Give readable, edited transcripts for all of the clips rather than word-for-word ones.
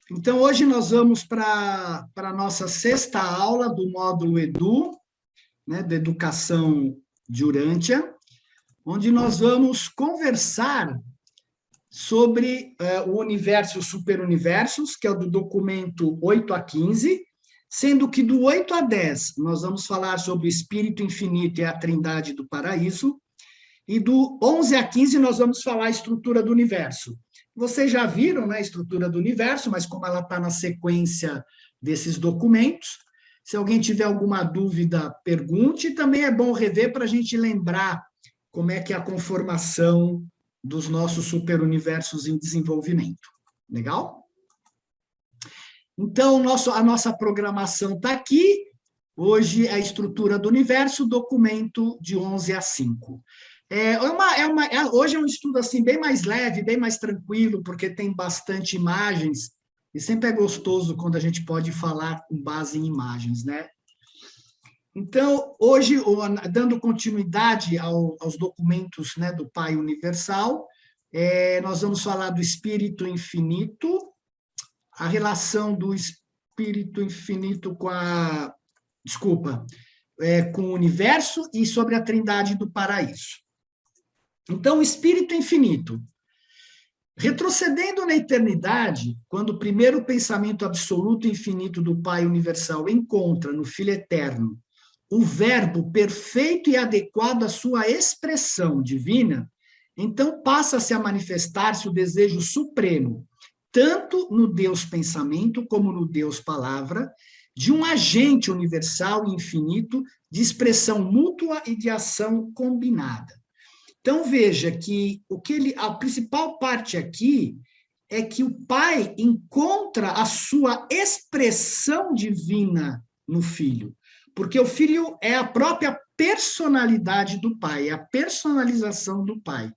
Então, hoje nós vamos para a nossa sexta aula do módulo Edu, né, da Educação de Urântia, onde nós vamos conversar sobre o universo e os superuniversos, que é o do documento 8 a 15, sendo que do 8 a 10 nós vamos falar sobre o Espírito Infinito e a Trindade do Paraíso, e do 11 a 15 nós vamos falar a estrutura do universo. Vocês já viram, né, a estrutura do universo, mas como ela está na sequência desses documentos, se alguém tiver alguma dúvida, pergunte. Também é bom rever para a gente lembrar como é que é a conformação dos nossos superuniversos em desenvolvimento. Legal? Então, a nossa programação está aqui. Hoje, a estrutura do universo, documento de 11 a 5. Hoje é um estudo assim bem mais leve, bem mais tranquilo, porque tem bastante imagens, e sempre é gostoso quando a gente pode falar com base em imagens, né? Então, hoje, dando continuidade aos documentos, né, do Pai Universal, nós vamos falar do Espírito Infinito, a relação do Espírito Infinito com com o universo e sobre a Trindade do Paraíso. Então, o Espírito Infinito. Retrocedendo na eternidade, quando o primeiro pensamento absoluto e infinito do Pai Universal encontra no Filho Eterno o verbo perfeito e adequado à sua expressão divina, então passa-se a manifestar-se o desejo supremo, tanto no Deus Pensamento como no Deus Palavra, de um agente universal e infinito de expressão mútua e de ação combinada. Então, veja que a principal parte aqui é que o Pai encontra a sua expressão divina no Filho, porque o Filho é a própria personalidade do Pai, é a personalização do Pai.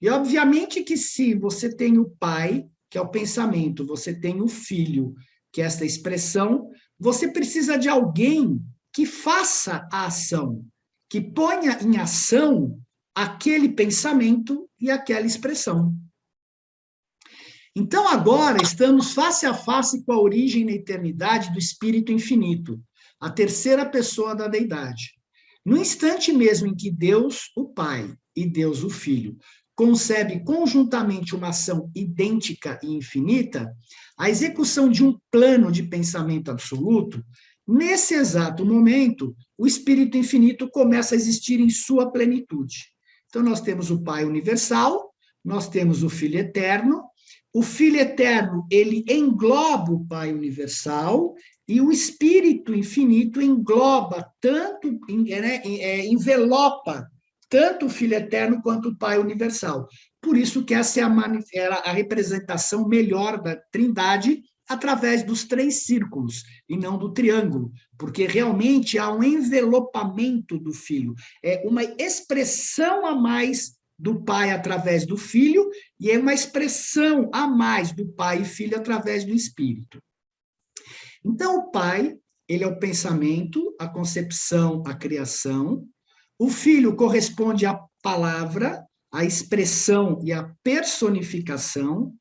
E, obviamente, que se você tem o Pai, que é o pensamento, você tem o Filho, que é esta expressão, você precisa de alguém que faça a ação, que ponha em ação aquele pensamento e aquela expressão. Então, agora, estamos face a face com a origem na eternidade do Espírito Infinito, a terceira pessoa da deidade. No instante mesmo em que Deus, o Pai, e Deus, o Filho, concebe conjuntamente uma ação idêntica e infinita, a execução de um plano de pensamento absoluto, nesse exato momento, o Espírito Infinito começa a existir em sua plenitude. Então, nós temos o Pai Universal, nós temos o Filho Eterno. O Filho Eterno, ele engloba o Pai Universal, e o Espírito Infinito engloba envelopa tanto o Filho Eterno quanto o Pai Universal. Por isso que essa é a representação melhor da Trindade, através dos 3 círculos, e não do triângulo, porque realmente há um envelopamento do Filho, é uma expressão a mais do Pai através do Filho, e é uma expressão a mais do Pai e Filho através do Espírito. Então, o Pai, ele é o pensamento, a concepção, a criação. O Filho corresponde à palavra, à expressão e à personificação.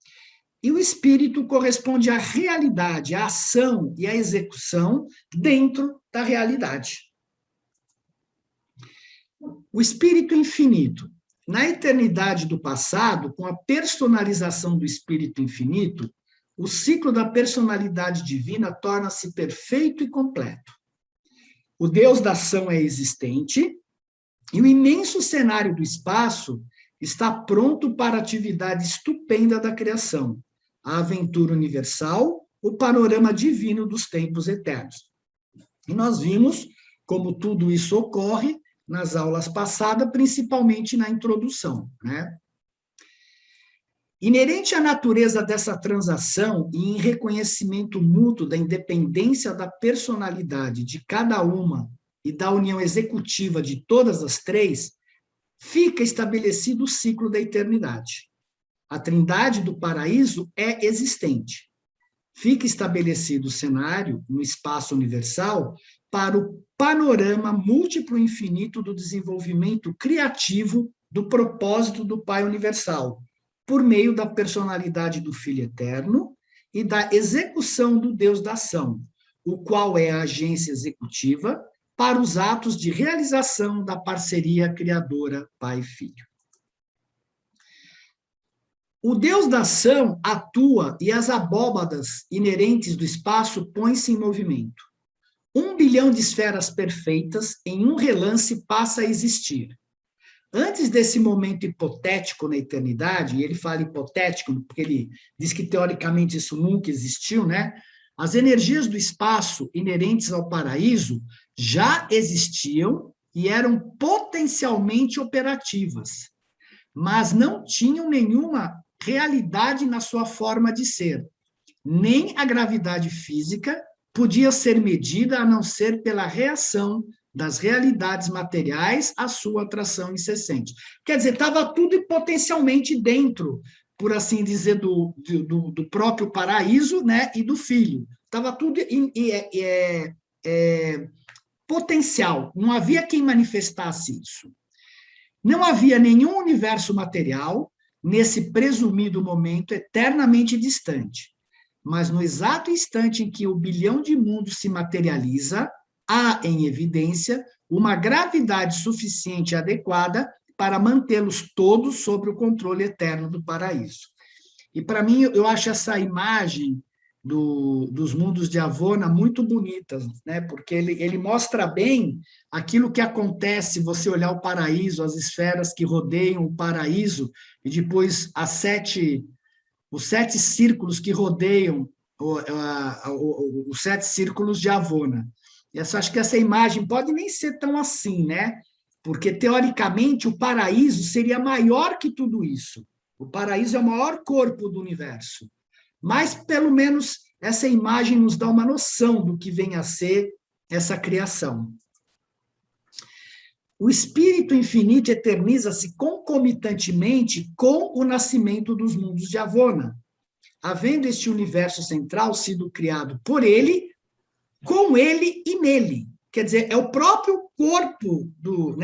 E o Espírito corresponde à realidade, à ação e à execução dentro da realidade. O Espírito Infinito. Na eternidade do passado, com a personalização do Espírito Infinito, o ciclo da personalidade divina torna-se perfeito e completo. O Deus da ação é existente, e o imenso cenário do espaço está pronto para a atividade estupenda da criação, a aventura universal, o panorama divino dos tempos eternos. E nós vimos como tudo isso ocorre nas aulas passadas, principalmente na introdução, né? Inerente à natureza dessa transação e em reconhecimento mútuo da independência da personalidade de cada uma e da união executiva de todas as 3, fica estabelecido o ciclo da eternidade. A Trindade do Paraíso é existente. Fica estabelecido o cenário, no espaço universal, para o panorama múltiplo e infinito do desenvolvimento criativo do propósito do Pai Universal, por meio da personalidade do Filho Eterno e da execução do Deus da ação, o qual é a agência executiva para os atos de realização da parceria criadora pai-filho. O Deus da ação atua e as abóbadas inerentes do espaço põem-se em movimento. 1 bilhão de esferas perfeitas, em um relance, passa a existir. Antes desse momento hipotético na eternidade, e ele fala hipotético porque ele diz que teoricamente isso nunca existiu, né? As energias do espaço inerentes ao paraíso já existiam e eram potencialmente operativas, mas não tinham nenhuma realidade na sua forma de ser. Nem a gravidade física podia ser medida a não ser pela reação das realidades materiais à sua atração incessante. Quer dizer, estava tudo potencialmente dentro, por assim dizer, do próprio paraíso, né, e do filho. Estava tudo potencial, não havia quem manifestasse isso. Não havia nenhum universo material nesse presumido momento eternamente distante. Mas no exato instante em que o bilhão de mundos se materializa, há em evidência uma gravidade suficiente e adequada para mantê-los todos sob o controle eterno do paraíso. E, para mim, eu acho essa imagem dos mundos de Avona muito bonita, né? Porque ele mostra bem aquilo que acontece, você olhar o paraíso, as esferas que rodeiam o paraíso, e depois os 7 círculos que rodeiam os 7 círculos de Avona. Acho que essa imagem pode nem ser tão assim, né? Porque, teoricamente, o paraíso seria maior que tudo isso. O paraíso é o maior corpo do universo. Mas, pelo menos, essa imagem nos dá uma noção do que vem a ser essa criação. O Espírito Infinito eterniza-se concomitantemente com o nascimento dos mundos de Avona, havendo este universo central sido criado por ele, com ele e nele. Quer dizer, é o próprio corpo,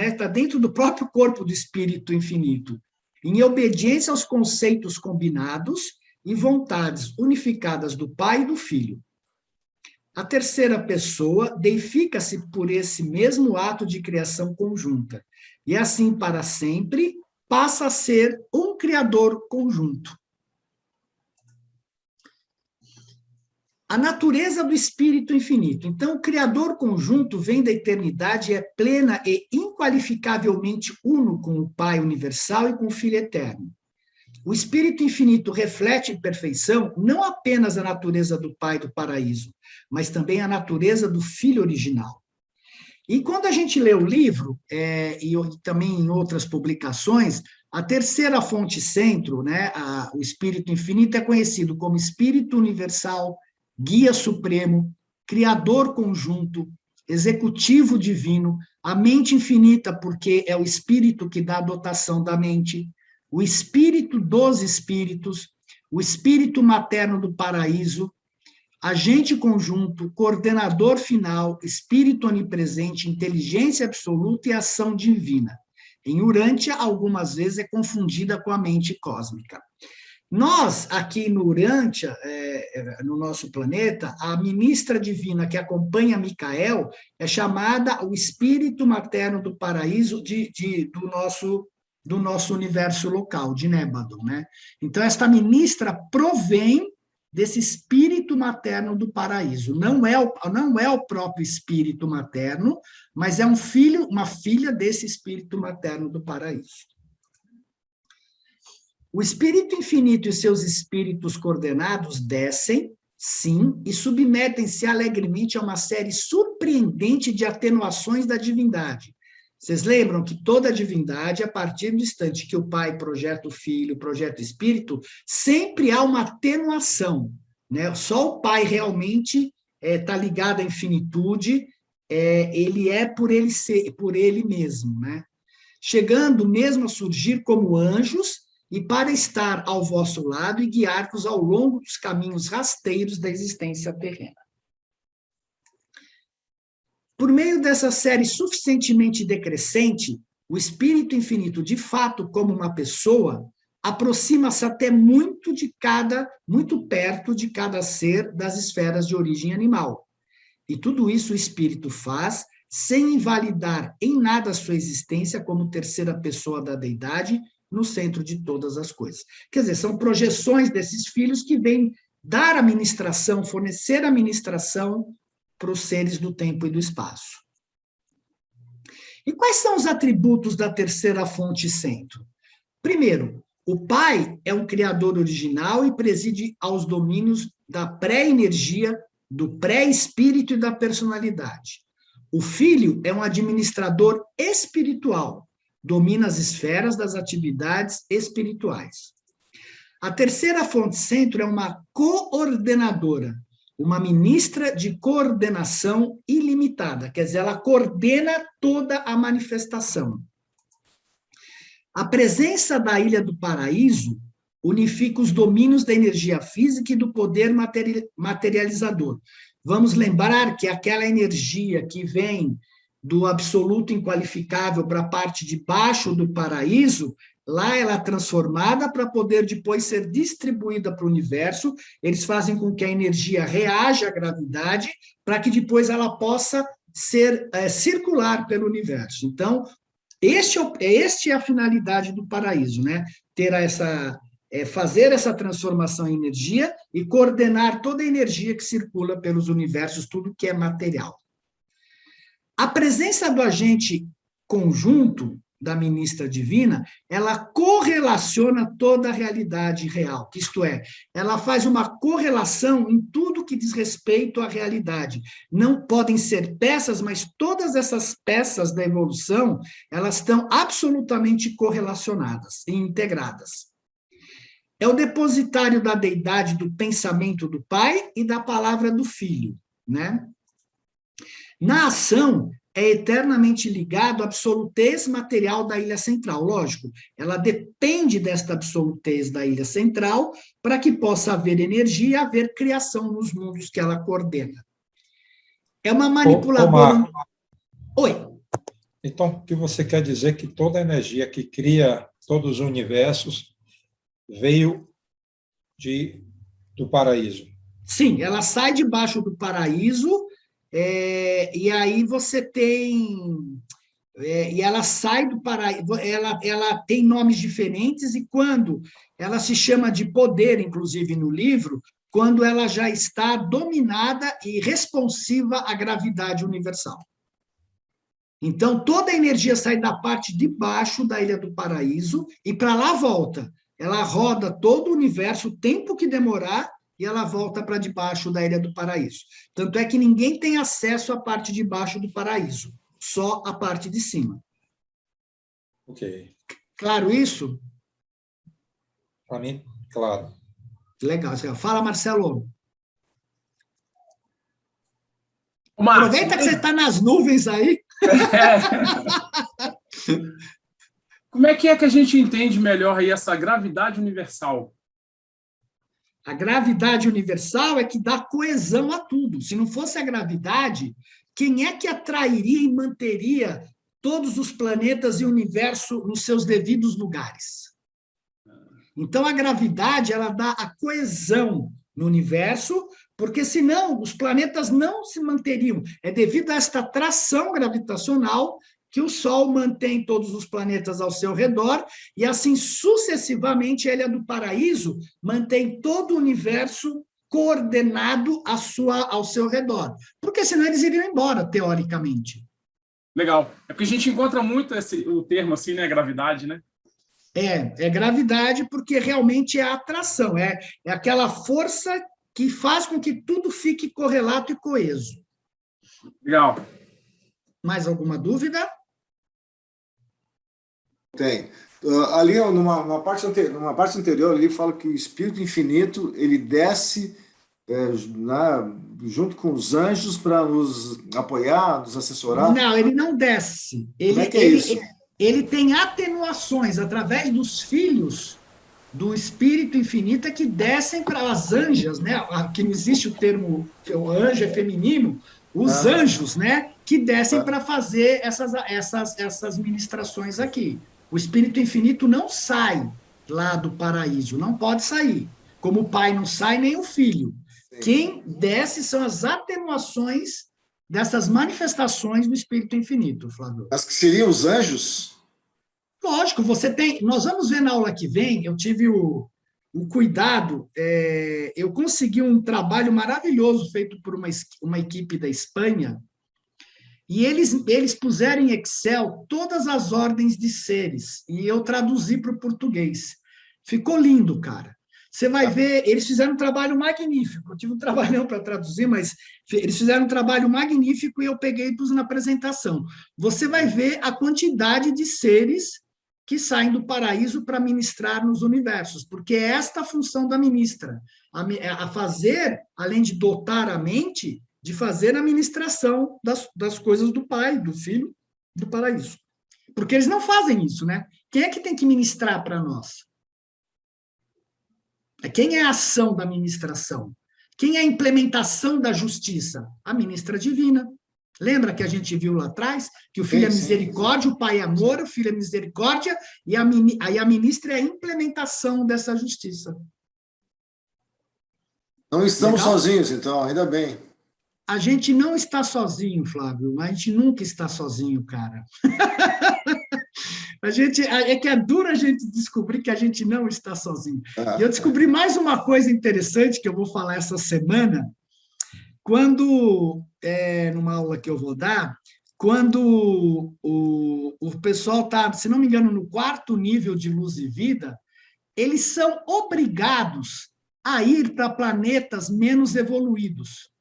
está dentro do próprio corpo do Espírito Infinito, em obediência aos conceitos combinados e vontades unificadas do Pai e do Filho. A terceira pessoa deifica-se por esse mesmo ato de criação conjunta, e assim, para sempre, passa a ser um criador conjunto. A natureza do Espírito Infinito. Então, o Criador conjunto vem da eternidade e é plena e inqualificavelmente uno com o Pai universal e com o Filho eterno. O Espírito Infinito reflete em perfeição não apenas a natureza do Pai do paraíso, mas também a natureza do Filho original. E quando a gente lê o livro, e também em outras publicações, a terceira fonte centro, né, o Espírito Infinito, é conhecido como Espírito Universal, Guia Supremo, Criador Conjunto, Executivo Divino, a mente infinita, porque é o Espírito que dá a dotação da mente, o Espírito dos Espíritos, o Espírito Materno do Paraíso, Agente Conjunto, Coordenador Final, Espírito Onipresente, Inteligência Absoluta e Ação Divina. Em Urântia, algumas vezes é confundida com a mente cósmica. Nós, aqui no Urântia, no nosso planeta, a ministra divina que acompanha Micael é chamada o Espírito Materno do Paraíso do nosso universo local, de Nébadon, né? Então, esta ministra provém desse Espírito Materno do Paraíso. Não é o próprio Espírito Materno, mas é uma filha desse Espírito Materno do Paraíso. O Espírito Infinito e seus espíritos coordenados descem, sim, e submetem-se alegremente a uma série surpreendente de atenuações da divindade. Vocês lembram que toda a divindade, a partir do instante que o Pai projeta o Filho, projeta o Espírito, sempre há uma atenuação, né? Só o Pai realmente está ligado à infinitude, ele é por ele mesmo, né? Chegando mesmo a surgir como anjos, e para estar ao vosso lado e guiar-vos ao longo dos caminhos rasteiros da existência terrena. Por meio dessa série suficientemente decrescente, o Espírito Infinito, de fato, como uma pessoa, aproxima-se até muito perto de cada ser das esferas de origem animal. E tudo isso o espírito faz sem invalidar em nada a sua existência como terceira pessoa da deidade no centro de todas as coisas. Quer dizer, são projeções desses filhos que vêm dar a ministração, fornecer a ministração para os seres do tempo e do espaço. E quais são os atributos da terceira fonte centro? Primeiro, o Pai é um criador original e preside aos domínios da pré-energia, do pré-espírito e da personalidade. O Filho é um administrador espiritual, domina as esferas das atividades espirituais. A terceira fonte centro é uma coordenadora, uma ministra de coordenação ilimitada, quer dizer, ela coordena toda a manifestação. A presença da Ilha do Paraíso unifica os domínios da energia física e do poder materializador. Vamos lembrar que aquela energia que vem do absoluto inqualificável para a parte de baixo do paraíso, lá ela é transformada para poder depois ser distribuída para o universo. Eles fazem com que a energia reaja à gravidade para que depois ela possa circular pelo universo. Então, este é a finalidade do paraíso, né? Fazer essa transformação em energia e coordenar toda a energia que circula pelos universos, tudo que é material. A presença do agente conjunto da ministra divina, ela correlaciona toda a realidade real, isto é, ela faz uma correlação em tudo que diz respeito à realidade. Não podem ser peças, mas todas essas peças da evolução, elas estão absolutamente correlacionadas e integradas. É o depositário da deidade do pensamento do Pai e da palavra do Filho, né? Na ação, é eternamente ligado à absolutez material da ilha central. Lógico, ela depende desta absolutez da ilha central para que possa haver energia e haver criação nos mundos que ela coordena. É uma manipuladora... Oi. Então, o que você quer dizer que toda a energia que cria todos os universos veio do paraíso? Sim, ela sai debaixo do paraíso, e aí você tem... e ela sai do paraíso, ela tem nomes diferentes, e quando ela se chama de poder, inclusive no livro, quando ela já está dominada e responsiva à gravidade universal. Então, toda a energia sai da parte de baixo da Ilha do Paraíso e para lá volta. Ela roda todo o universo, o tempo que demorar, e ela volta para debaixo da Ilha do Paraíso. Tanto é que ninguém tem acesso à parte de baixo do paraíso, só a parte de cima. Ok. Claro isso? Para mim, claro. Legal. Fala, Marcelo. Márcio, aproveita que você está nas nuvens aí. Como é que a gente entende melhor aí essa gravidade universal? A gravidade universal é que dá coesão a tudo. Se não fosse a gravidade, quem é que atrairia e manteria todos os planetas e o universo nos seus devidos lugares? Então, a gravidade, ela dá a coesão no universo, porque senão os planetas não se manteriam. É devido a esta atração gravitacional que o Sol mantém todos os planetas ao seu redor, e assim sucessivamente a Ilha do Paraíso mantém todo o universo coordenado ao seu redor. Porque senão eles iriam embora, teoricamente. Legal. É porque a gente encontra muito o termo assim, né? Gravidade, né? É gravidade porque realmente é a atração, é aquela força que faz com que tudo fique correlato e coeso. Legal. Mais alguma dúvida? Tem. Ali, numa parte anterior, ele fala que o Espírito Infinito, ele desce junto com os anjos para nos apoiar, nos assessorar. Não, ele não desce. Como é que é isso? Ele tem atenuações através dos filhos do Espírito Infinito que descem para as anjas, né? Aqui não existe o termo, o anjo é feminino, os anjos, né? Que descem para fazer essas ministrações aqui. O Espírito Infinito não sai lá do paraíso, não pode sair. Como o pai não sai, nem o filho. Quem desce são as atenuações dessas manifestações do Espírito Infinito, Flávio. As que seriam os anjos? Lógico, você tem. Nós vamos ver na aula que vem. Eu tive o cuidado, eu consegui um trabalho maravilhoso feito por uma equipe da Espanha, e eles puseram em Excel todas as ordens de seres, e eu traduzi para o português. Ficou lindo, cara. Você vai ver, eles fizeram um trabalho magnífico. Eu tive um trabalhão para traduzir, mas eles fizeram um trabalho magnífico e eu peguei e pus na apresentação. Você vai ver a quantidade de seres que saem do paraíso para ministrar nos universos, porque é esta a função da ministra, a fazer, além de dotar a mente, de fazer a ministração das coisas do Pai, do Filho, do paraíso. Porque eles não fazem isso, né? Quem é que tem que ministrar para nós? Quem é a ação da ministração? Quem é a implementação da justiça? A ministra divina. Lembra que a gente viu lá atrás que o Filho é misericórdia, o Pai é amor, o Filho é misericórdia, e a ministra é a implementação dessa justiça. Não estamos Legal? sozinhos, então, ainda bem. A gente não está sozinho, Flávio. A gente nunca está sozinho, cara. É que é duro a gente descobrir que a gente não está sozinho. E eu descobri mais uma coisa interessante que eu vou falar essa semana, quando, numa aula que eu vou dar, quando o pessoal está, se não me engano, no 4º nível de luz e vida, eles são obrigados a ir para planetas menos evoluídos.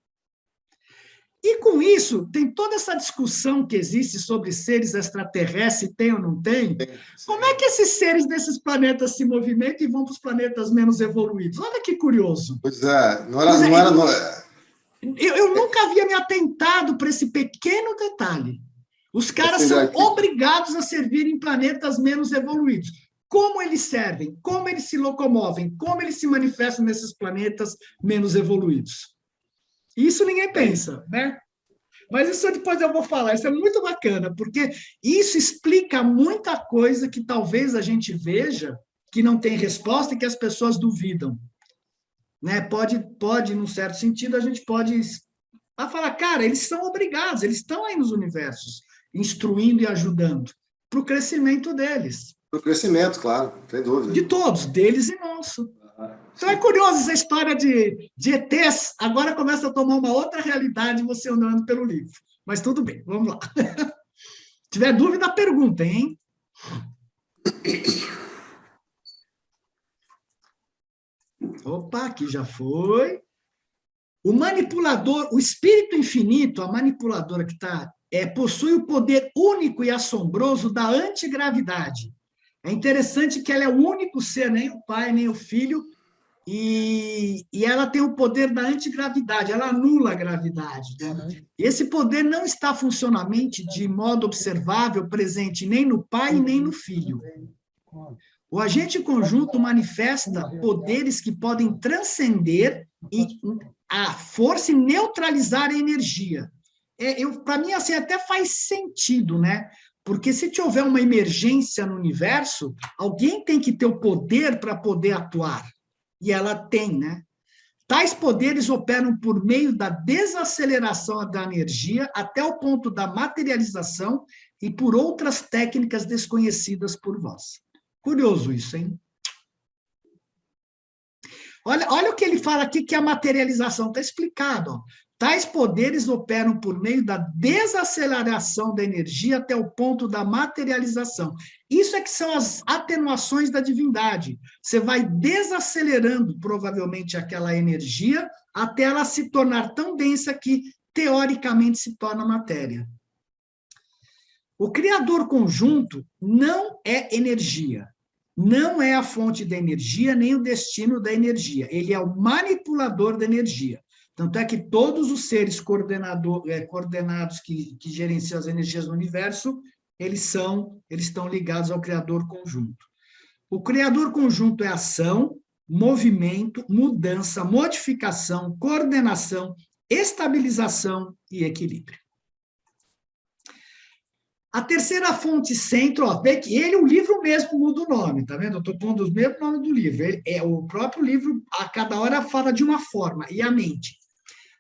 E com isso, tem toda essa discussão que existe sobre seres extraterrestres, tem ou não tem. Como é que esses seres desses planetas se movimentam e vão para os planetas menos evoluídos? Olha que curioso. Pois é, não era. Eu nunca havia me atentado para esse pequeno detalhe. Os caras são obrigados a servir em planetas menos evoluídos. Como eles servem? Como eles se locomovem? Como eles se manifestam nesses planetas menos evoluídos? Isso ninguém pensa, né? Mas isso depois eu vou falar, isso é muito bacana, porque isso explica muita coisa que talvez a gente veja que não tem resposta e que as pessoas duvidam. Né? Pode, num certo sentido, a gente pode falar, cara, eles são obrigados, eles estão aí nos universos, instruindo e ajudando, para o crescimento deles. Para o crescimento, claro, sem dúvida. De todos, deles e nosso. Então é curioso essa história de ETs, agora começa a tomar uma outra realidade você andando pelo livro. Mas tudo bem, vamos lá. Se tiver dúvida, perguntem, hein? Opa, aqui já foi. O manipulador, o espírito infinito, a manipuladora que está, possui o poder único e assombroso da antigravidade. É interessante que ela é o único ser, nem o pai, nem o filho, e ela tem o poder da antigravidade, ela anula a gravidade. Né? Esse poder não está funcionalmente de modo observável presente nem no pai nem no filho. O agente conjunto manifesta poderes que podem transcender a força e neutralizar a energia. Para mim, assim, até faz sentido, né? Porque se tiver uma emergência no universo, alguém tem que ter o poder para poder atuar. E ela tem, né? Tais poderes operam por meio da desaceleração da energia até o ponto da materialização e por outras técnicas desconhecidas por vós. Curioso isso, hein? Olha o que ele fala aqui, que a materialização está explicado. Ó. Tais poderes operam por meio da desaceleração da energia até o ponto da materialização. Isso é que são as atenuações da divindade. Você vai desacelerando, provavelmente, aquela energia até ela se tornar tão densa que, teoricamente, se torna matéria. O criador conjunto não é energia. Não é a fonte da energia, nem o destino da energia. Ele é o manipulador da energia. Tanto é que todos os seres coordenados que gerenciam as energias do universo, eles estão ligados ao Criador conjunto. O Criador conjunto é ação, movimento, mudança, modificação, coordenação, estabilização e equilíbrio. A terceira fonte centro, ó, vê que o livro mesmo muda o nome, tá vendo? Eu estou pondo os mesmos nomes do livro. O próprio livro, a cada hora, fala de uma forma, e a mente.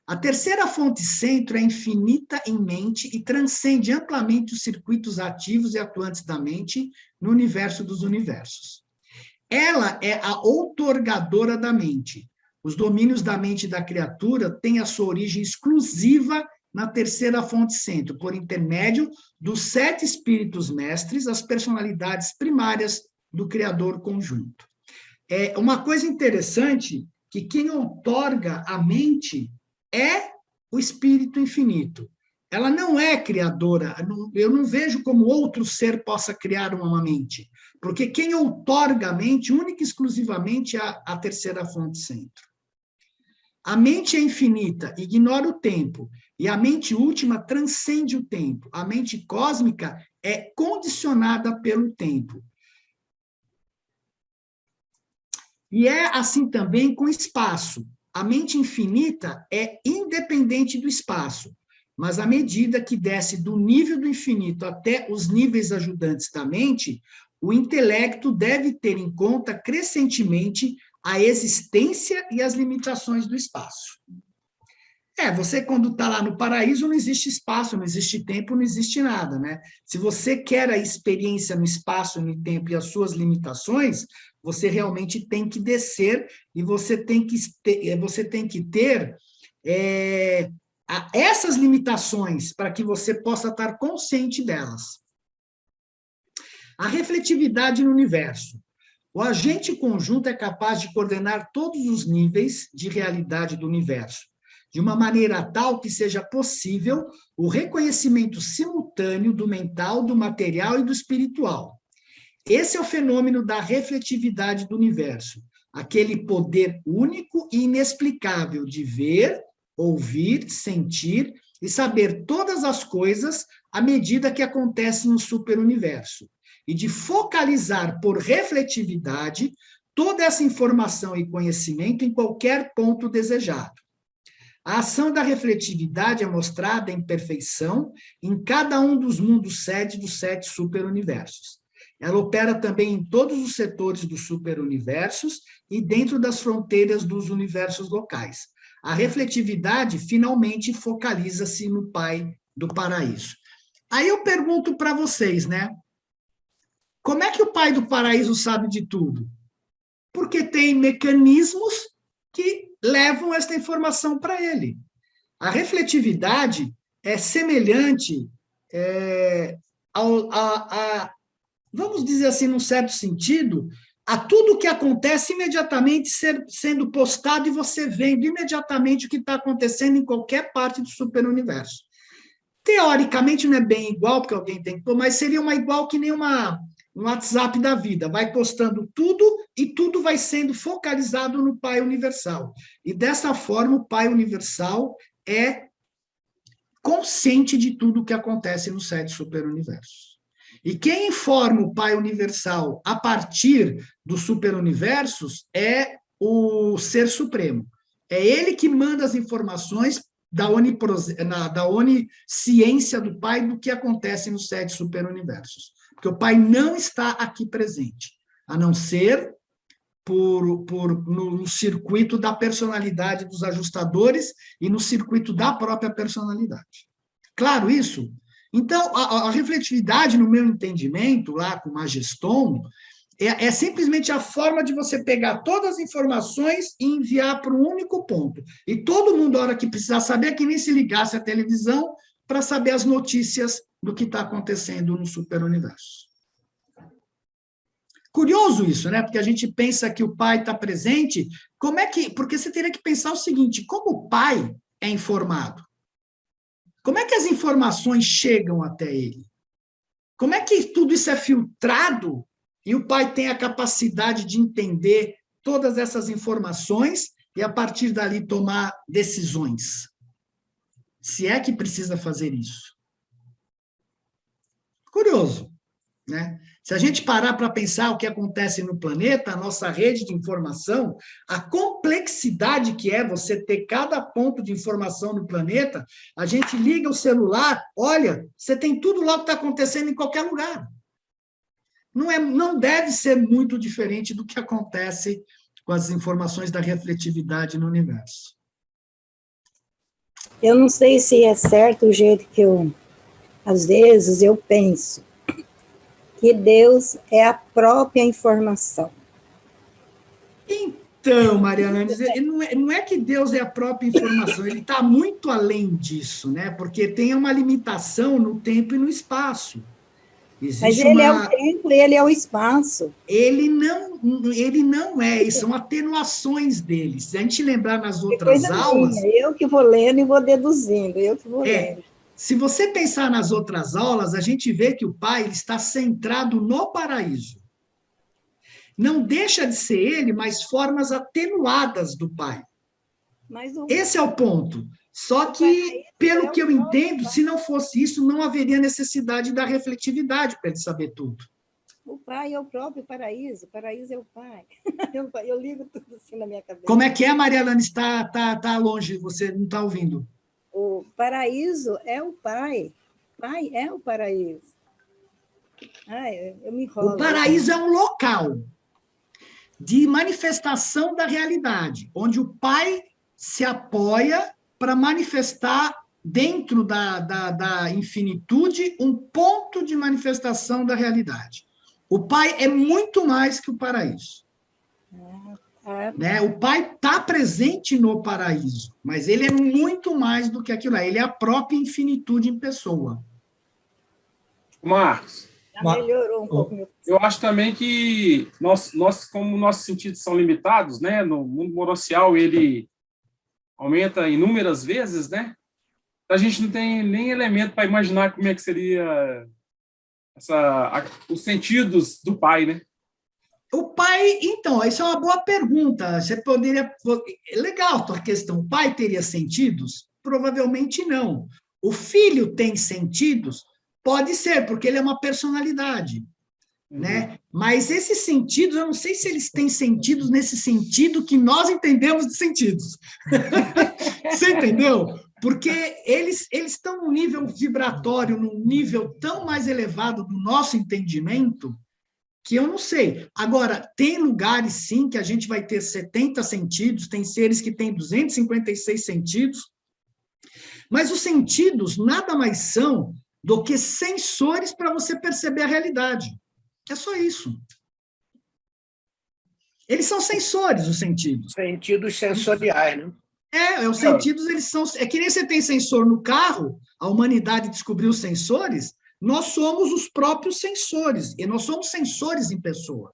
A terceira fonte centro é infinita em mente e transcende amplamente os circuitos ativos e atuantes da mente no universo dos universos. Ela é a outorgadora da mente. Os domínios da mente da criatura têm a sua origem exclusiva na terceira fonte centro, por intermédio dos 7 espíritos mestres, as personalidades primárias do Criador conjunto. Uma coisa interessante, que quem outorga a mente é o Espírito Infinito. Ela não é criadora, eu não vejo como outro ser possa criar uma mente, porque quem outorga a mente, única e exclusivamente, é a terceira fonte centro. A mente é infinita, ignora o tempo, e a mente última transcende o tempo. A mente cósmica é condicionada pelo tempo. E é assim também com espaço. A mente infinita é independente do espaço, mas à medida que desce do nível do infinito até os níveis ajudantes da mente, o intelecto deve ter em conta crescentemente a existência e as limitações do espaço. Você quando está lá no paraíso não existe espaço, não existe tempo, não existe nada, né? Se você quer a experiência no espaço, no tempo e as suas limitações, você realmente tem que descer e você tem que ter essas limitações para que você possa estar consciente delas. A refletividade no universo. O agente conjunto é capaz de coordenar todos os níveis de realidade do universo, de uma maneira tal que seja possível o reconhecimento simultâneo do mental, do material e do espiritual. Esse é o fenômeno da refletividade do universo, aquele poder único e inexplicável de ver, ouvir, sentir e saber todas as coisas à medida que acontecem no superuniverso, e de focalizar por refletividade toda essa informação e conhecimento em qualquer ponto desejado. A ação da refletividade é mostrada em perfeição em cada um dos mundos sede dos 7 superuniversos. Ela opera também em todos os setores dos superuniversos e dentro das fronteiras dos universos locais. A refletividade finalmente focaliza-se no Pai do Paraíso. Aí eu pergunto para vocês, né? Como é que o Pai do Paraíso sabe de tudo? Porque tem mecanismos que levam esta informação para ele. A refletividade é semelhante vamos dizer assim, num certo sentido, a tudo que acontece imediatamente sendo postado e você vendo imediatamente o que está acontecendo em qualquer parte do superuniverso. Teoricamente não é bem igual, porque alguém tem que pôr, mas seria uma igual que nem um WhatsApp da vida, vai postando tudo e tudo vai sendo focalizado no Pai Universal. E dessa forma, o Pai Universal é consciente de tudo o que acontece nos 7 superuniversos. E quem informa o Pai Universal a partir dos superuniversos é o Ser Supremo. É ele que manda as informações da onisciência do Pai do que acontece nos 7 superuniversos. Porque o Pai não está aqui presente, a não ser no circuito da personalidade dos ajustadores e no circuito da própria personalidade. Claro isso? Então, a refletividade, no meu entendimento, lá com o Majeston, é simplesmente a forma de você pegar todas as informações e enviar para um único ponto. E todo mundo, a hora que precisar saber, que nem se ligasse à televisão para saber as notícias do que está acontecendo no superuniverso. Curioso isso, né? Porque a gente pensa que o pai está presente. Porque você teria que pensar o seguinte: como o pai é informado? Como é que as informações chegam até ele? Como é que tudo isso é filtrado e o pai tem a capacidade de entender todas essas informações e, a partir dali, tomar decisões? Se é que precisa fazer isso. Curioso, né? Se a gente parar para pensar o que acontece no planeta, a nossa rede de informação, a complexidade que é você ter cada ponto de informação no planeta, a gente liga o celular, olha, você tem tudo lá que está acontecendo em qualquer lugar. Não deve ser muito diferente do que acontece com as informações da refletividade no universo. Eu não sei se é certo o jeito que às vezes, eu penso que Deus é a própria informação. Então, Mariana, não é que Deus é a própria informação, ele está muito além disso, né? Porque tem uma limitação no tempo e no espaço. Mas ele é o tempo e ele é o espaço. Ele não é, são atenuações dele. Se a gente lembrar nas outras aulas... Eu que vou lendo e vou deduzindo, eu que vou lendo. Se você pensar nas outras aulas, a gente vê que o Pai está centrado no paraíso. Não deixa de ser ele, mas formas atenuadas do Pai. Esse é o ponto. Só que, pelo que eu entendo, se não fosse isso, não haveria necessidade da refletividade para ele saber tudo. O Pai é o próprio paraíso é o Pai. Eu ligo tudo assim na minha cabeça. Como é que é, Maria Lana? Está longe, você não está ouvindo. O paraíso é o Pai. Pai é o paraíso. Eu me enrolo. O paraíso é um local de manifestação da realidade, onde o Pai se apoia para manifestar dentro da infinitude um ponto de manifestação da realidade. O Pai é muito mais que o paraíso. Né? O Pai está presente no paraíso, mas ele é muito mais do que aquilo lá. Ele é a própria infinitude em pessoa. Marcos, melhorou um pouco. Eu acho também que nós, como nossos sentidos são limitados, né? No mundo morossial, ele aumenta inúmeras vezes, né? A gente não tem nem elemento para imaginar como é que seria os sentidos do Pai, né? O Pai, então, isso é uma boa pergunta. Você poderia... Legal a tua questão. O Pai teria sentidos? Provavelmente não. O Filho tem sentidos? Pode ser, porque ele é uma personalidade. Né? Mas esses sentidos, eu não sei se eles têm sentidos nesse sentido que nós entendemos de sentidos. Você entendeu? Porque eles estão num nível vibratório, num nível tão mais elevado do nosso entendimento, que eu não sei. Agora, tem lugares, sim, que a gente vai ter 70 sentidos, tem seres que têm 256 sentidos, mas os sentidos nada mais são do que sensores para você perceber a realidade. É só isso. Eles são sensores, os sentidos. Sentidos sensoriais, né? Os sentidos, eles são... É que nem você tem sensor no carro, a humanidade descobriu os sensores, nós somos os próprios sensores, e nós somos sensores em pessoa.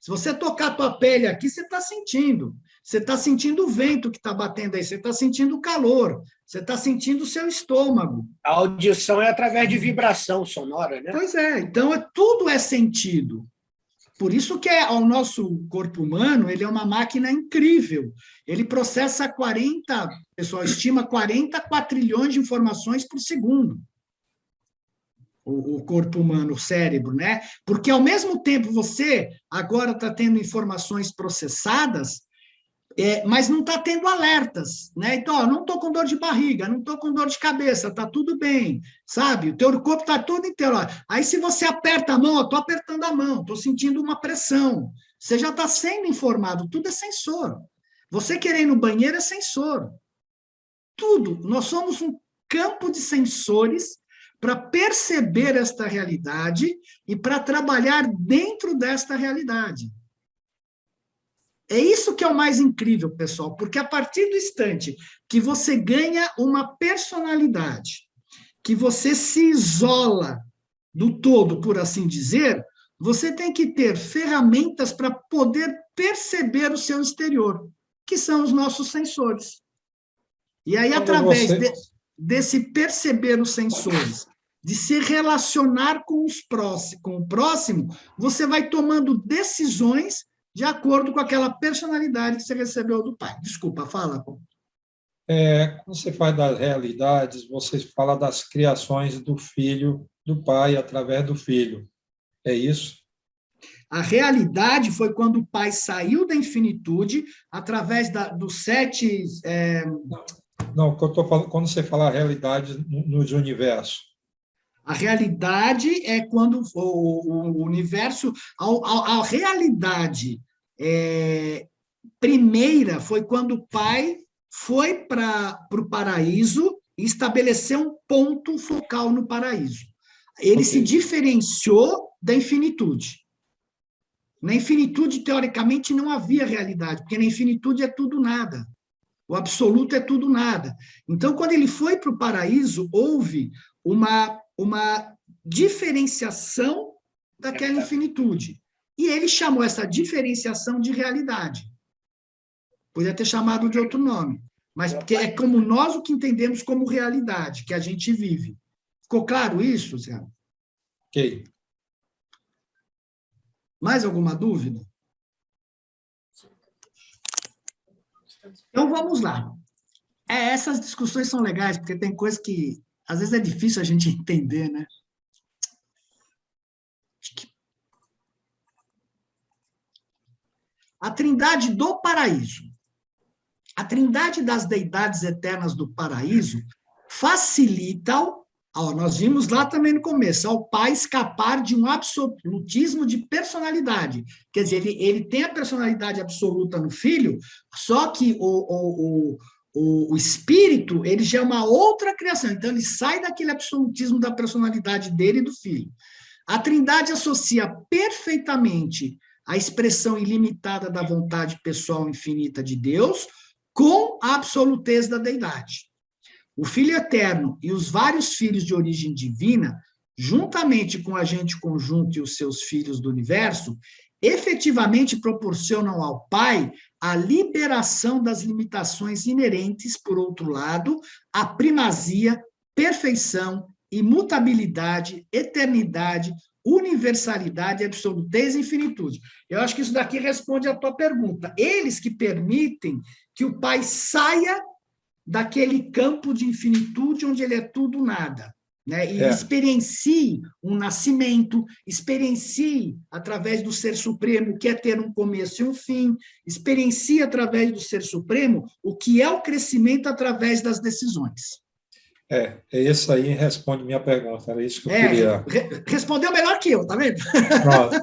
Se você tocar a tua pele aqui, você está sentindo. Você está sentindo o vento que está batendo aí, você está sentindo o calor, você está sentindo o seu estômago. A audição é através de vibração sonora, né? Pois é, então tudo é sentido. Por isso que o nosso corpo humano, ele é uma máquina incrível. Ele processa o pessoal estima 40 quatrilhões de informações por segundo. O corpo humano, o cérebro, né? Porque, ao mesmo tempo, você agora está tendo informações processadas, mas não está tendo alertas, né? Então, não estou com dor de barriga, não estou com dor de cabeça, está tudo bem, sabe? O teu corpo está todo inteiro. Aí, se você aperta a mão, estou apertando a mão, estou sentindo uma pressão. Você já está sendo informado, tudo é sensor. Você querer ir no banheiro é sensor. Tudo. Nós somos um campo de sensores para perceber esta realidade e para trabalhar dentro desta realidade. É isso que é o mais incrível, pessoal, porque a partir do instante que você ganha uma personalidade, que você se isola do todo, por assim dizer, você tem que ter ferramentas para poder perceber o seu exterior, que são os nossos sensores. E aí, através desse perceber os sensores, de se relacionar com o próximo, você vai tomando decisões de acordo com aquela personalidade que você recebeu do pai. Desculpa, fala. Quando você fala das realidades, você fala das criações do filho, do pai, através do filho. É isso? A realidade foi quando o Pai saiu da infinitude, através dos 7... Não, que eu estou falando, quando você fala realidade nos universos. A realidade é quando o universo... A realidade primeira foi quando o Pai foi para o paraíso e estabeleceu um ponto focal no paraíso. Ele se diferenciou da infinitude. Na infinitude, teoricamente, não havia realidade, porque na infinitude é tudo nada. O absoluto é tudo nada. Então, quando ele foi para o paraíso, houve uma diferenciação daquela infinitude. E ele chamou essa diferenciação de realidade. Podia ter chamado de outro nome, mas porque é como nós o que entendemos como realidade, que a gente vive. Ficou claro isso, Zé? Ok. Mais alguma dúvida? Então, vamos lá. Essas discussões são legais, porque tem coisas que, às vezes, é difícil a gente entender, né? A trindade do paraíso. A trindade das deidades eternas do paraíso facilita, nós vimos lá também no começo, ao Pai escapar de um absolutismo de personalidade. Quer dizer, ele tem a personalidade absoluta no Filho, só que o Espírito, ele já é uma outra criação. Então, ele sai daquele absolutismo da personalidade dele e do Filho. A trindade associa perfeitamente a expressão ilimitada da vontade pessoal infinita de Deus com a absolutez da deidade. O Filho Eterno e os vários filhos de origem divina, juntamente com o agente conjunto e os seus filhos do universo, efetivamente proporcionam ao Pai a liberação das limitações inerentes, por outro lado, à primazia, perfeição, imutabilidade, eternidade, universalidade, absolutez e infinitude. Eu acho que isso daqui responde à tua pergunta. Eles que permitem que o Pai saia daquele campo de infinitude onde ele é tudo nada, né? E experiencie um nascimento, experiencie através do Ser Supremo, que é ter um começo e um fim, experiencie através do Ser Supremo o que é o crescimento através das decisões. Esse aí responde minha pergunta, era isso que eu queria. Respondeu melhor que eu, tá vendo? Pronto.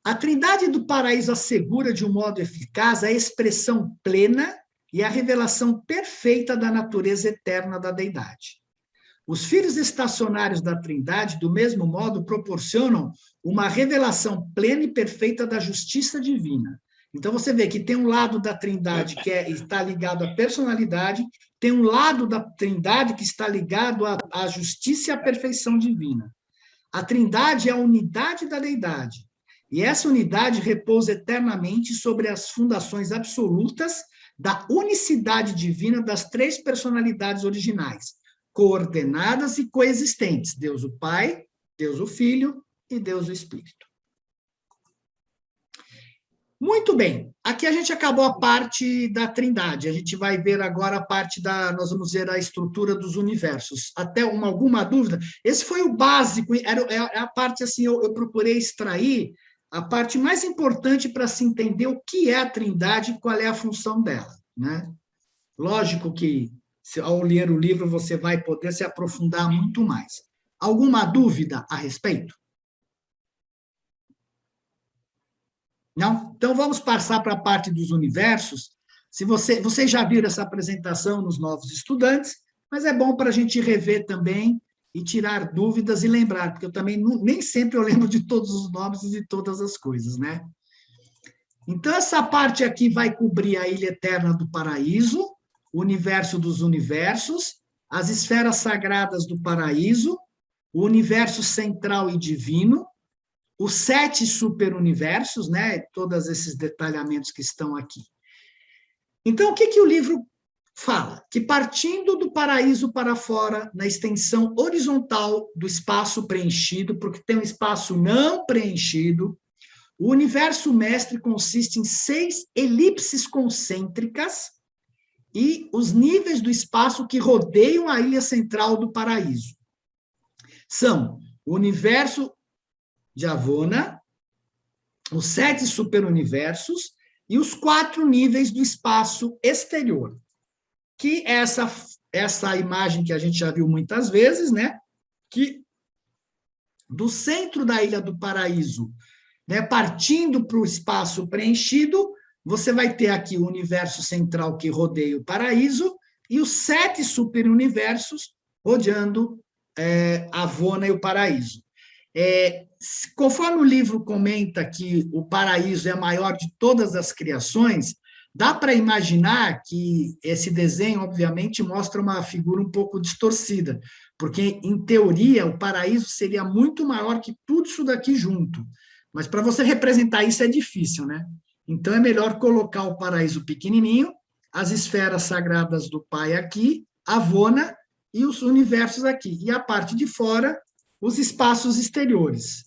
A trindade do paraíso assegura de um modo eficaz a expressão plena e a revelação perfeita da natureza eterna da deidade. Os filhos estacionários da trindade, do mesmo modo, proporcionam uma revelação plena e perfeita da justiça divina. Então, você vê que tem um lado da trindade que está ligado à personalidade, tem um lado da trindade que está ligado à justiça e à perfeição divina. A trindade é a unidade da deidade. E essa unidade repousa eternamente sobre as fundações absolutas da unicidade divina das três personalidades originais, coordenadas e coexistentes: Deus o Pai, Deus o Filho e Deus o Espírito. Muito bem, aqui a gente acabou a parte da trindade, a gente vai ver agora a parte nós vamos ver a estrutura dos universos. Até alguma dúvida? Esse foi o básico, é a parte assim, eu procurei extrair a parte mais importante para se entender o que é a trindade e qual é a função dela, né? Lógico que, ao ler o livro, você vai poder se aprofundar muito mais. Alguma dúvida a respeito? Não? Então, vamos passar para a parte dos universos. Vocês já viram essa apresentação nos novos estudantes, mas é bom para a gente rever também e tirar dúvidas e lembrar, porque eu também nem sempre eu lembro de todos os nomes e de todas as coisas, né? Então, essa parte aqui vai cobrir a ilha eterna do paraíso, o universo dos universos, as esferas sagradas do paraíso, o universo central e divino, os 7 superuniversos, né? Todos esses detalhamentos que estão aqui. Então, o que o livro fala? Que partindo do paraíso para fora, na extensão horizontal do espaço preenchido, porque tem um espaço não preenchido, o universo mestre consiste em 6 elipses concêntricas e os níveis do espaço que rodeiam a ilha central do paraíso. São o universo de Avona, os 7 superuniversos e os 4 níveis do espaço exterior, que é essa imagem que a gente já viu muitas vezes, né? Que do centro da Ilha do Paraíso, né, partindo para o espaço preenchido, você vai ter aqui o universo central que rodeia o paraíso e os 7 superuniversos rodeando Avona e o paraíso. Conforme o livro comenta que o paraíso é a maior de todas as criações, dá para imaginar que esse desenho, obviamente, mostra uma figura um pouco distorcida, porque, em teoria, o paraíso seria muito maior que tudo isso daqui junto. Mas para você representar isso é difícil, né? Então é melhor colocar o paraíso pequenininho, as esferas sagradas do Pai aqui, Avona e os universos aqui. E a parte de fora, os espaços exteriores,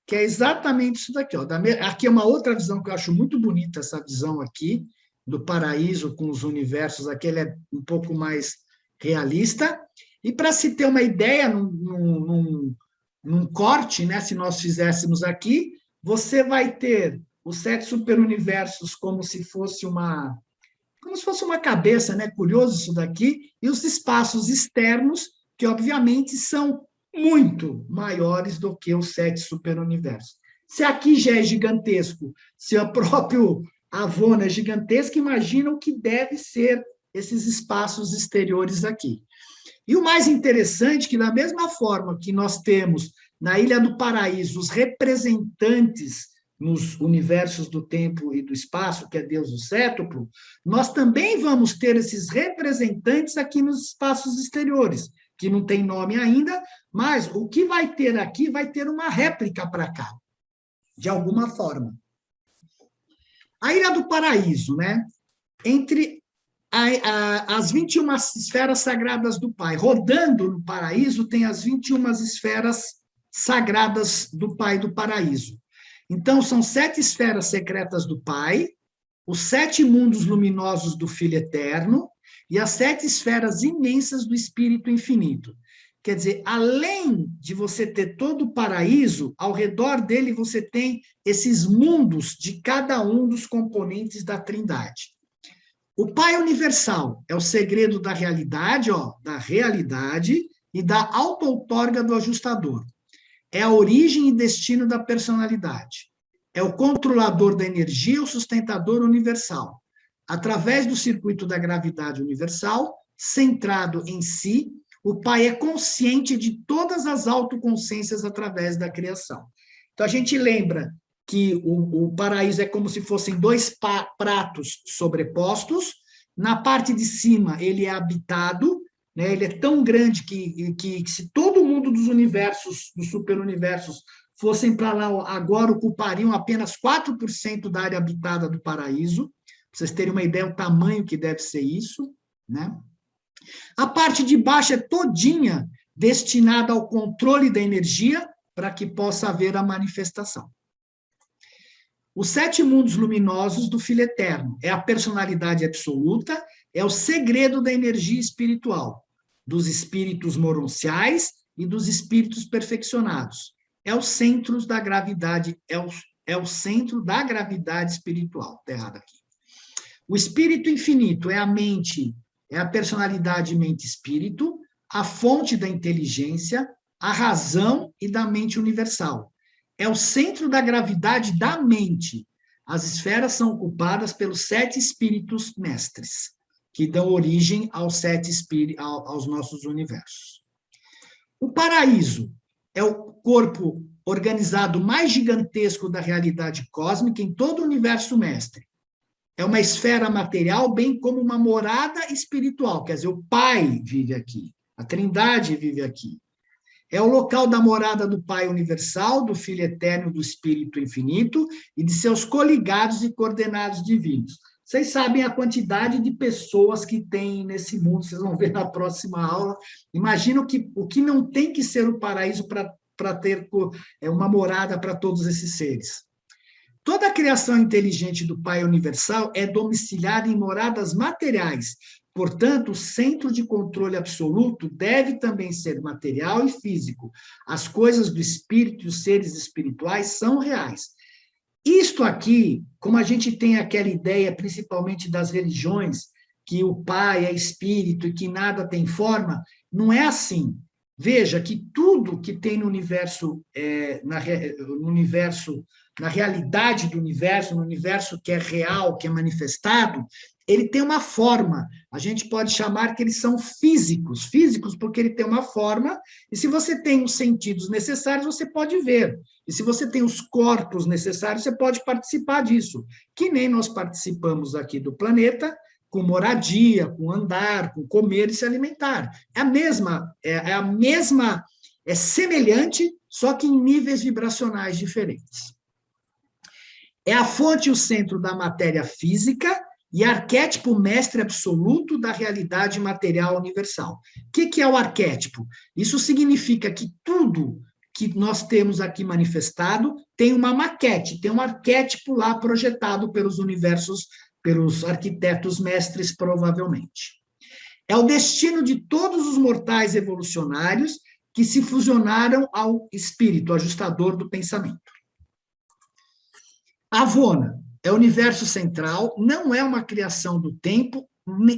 que é exatamente isso daqui. Ó. Aqui é uma outra visão que eu acho muito bonita, essa visão aqui, do paraíso com os universos. Aqui ele é um pouco mais realista. E para se ter uma ideia, num corte, né, se nós fizéssemos aqui, você vai ter os 7 superuniversos como se fosse uma cabeça, né? Curioso isso daqui, e os espaços externos, que obviamente são muito maiores do que os 7 superuniversos. Se aqui já é gigantesco, se o próprio Avona é gigantesco, imagina o que deve ser esses espaços exteriores aqui. E o mais interessante é que, da mesma forma que nós temos na Ilha do Paraíso os representantes nos universos do tempo e do espaço, que é Deus o Sétuplo, nós também vamos ter esses representantes aqui nos espaços exteriores, que não tem nome ainda, mas o que vai ter aqui vai ter uma réplica para cá, de alguma forma. A Ilha do Paraíso, né? Entre as 21 esferas sagradas do Pai, rodando no paraíso, tem as 21 esferas sagradas do Pai do paraíso. Então, são 7 esferas secretas do Pai, os 7 mundos luminosos do Filho Eterno e as 7 esferas imensas do Espírito Infinito. Quer dizer, além de você ter todo o paraíso, ao redor dele você tem esses mundos de cada um dos componentes da Trindade. O Pai Universal é o segredo da realidade, da realidade e da auto-outorga do ajustador. É a origem e destino da personalidade. É o controlador da energia, o sustentador universal. Através do circuito da gravidade universal, centrado em si, o Pai é consciente de todas as autoconsciências através da criação. Então, a gente lembra que o paraíso é como se fossem 2 pratos sobrepostos. Na parte de cima, ele é habitado, né? Ele é tão grande que se todo mundo dos universos, dos superuniversos, fossem para lá agora, ocupariam apenas 4% da área habitada do paraíso. Para vocês terem uma ideia do tamanho que deve ser isso, né? A parte de baixo é todinha destinada ao controle da energia para que possa haver a manifestação. Os 7 mundos luminosos do Filho Eterno é a personalidade absoluta, é o segredo da energia espiritual, dos espíritos moronciais e dos espíritos perfeccionados. É o centro da gravidade, é o centro da gravidade espiritual. Está errado aqui. O espírito infinito é a mente, é a personalidade mente-espírito, a fonte da inteligência, a razão e da mente universal. É o centro da gravidade da mente. As esferas são ocupadas pelos 7 espíritos mestres, que dão origem aos nossos universos. O paraíso é o corpo organizado mais gigantesco da realidade cósmica em todo o universo mestre. É uma esfera material, bem como uma morada espiritual, quer dizer, o Pai vive aqui, a Trindade vive aqui. É o local da morada do Pai Universal, do Filho Eterno, do Espírito Infinito e de seus coligados e coordenados divinos. Vocês sabem a quantidade de pessoas que tem nesse mundo, vocês vão ver na próxima aula. Imagina o que não tem que ser o paraíso para ter uma morada para todos esses seres. Toda a criação inteligente do Pai Universal é domiciliada em moradas materiais, Portanto, o centro de controle absoluto deve também ser material e físico. As coisas do espírito e os seres espirituais são reais. Isto aqui, como a gente tem aquela ideia, principalmente das religiões, que o Pai é espírito e que nada tem forma, não é assim. Veja que tudo que tem no universo, na realidade do universo, no universo que é real, que é manifestado, ele tem uma forma. A gente pode chamar que eles são físicos. Físicos porque ele tem uma forma, e se você tem os sentidos necessários, você pode ver. E se você tem os corpos necessários, você pode participar disso. Que nem nós participamos aqui do planeta, com moradia, com andar, com comer e se alimentar. É semelhante, só que em níveis vibracionais diferentes. É a fonte e o centro da matéria física e arquétipo mestre absoluto da realidade material universal. O que é o arquétipo? Isso significa que tudo que nós temos aqui manifestado tem uma maquete, tem um arquétipo lá projetado pelos universos, pelos arquitetos mestres, provavelmente. É o destino de todos os mortais evolucionários que se fusionaram ao espírito, ajustador do pensamento. Avona é o universo central, não é uma criação do tempo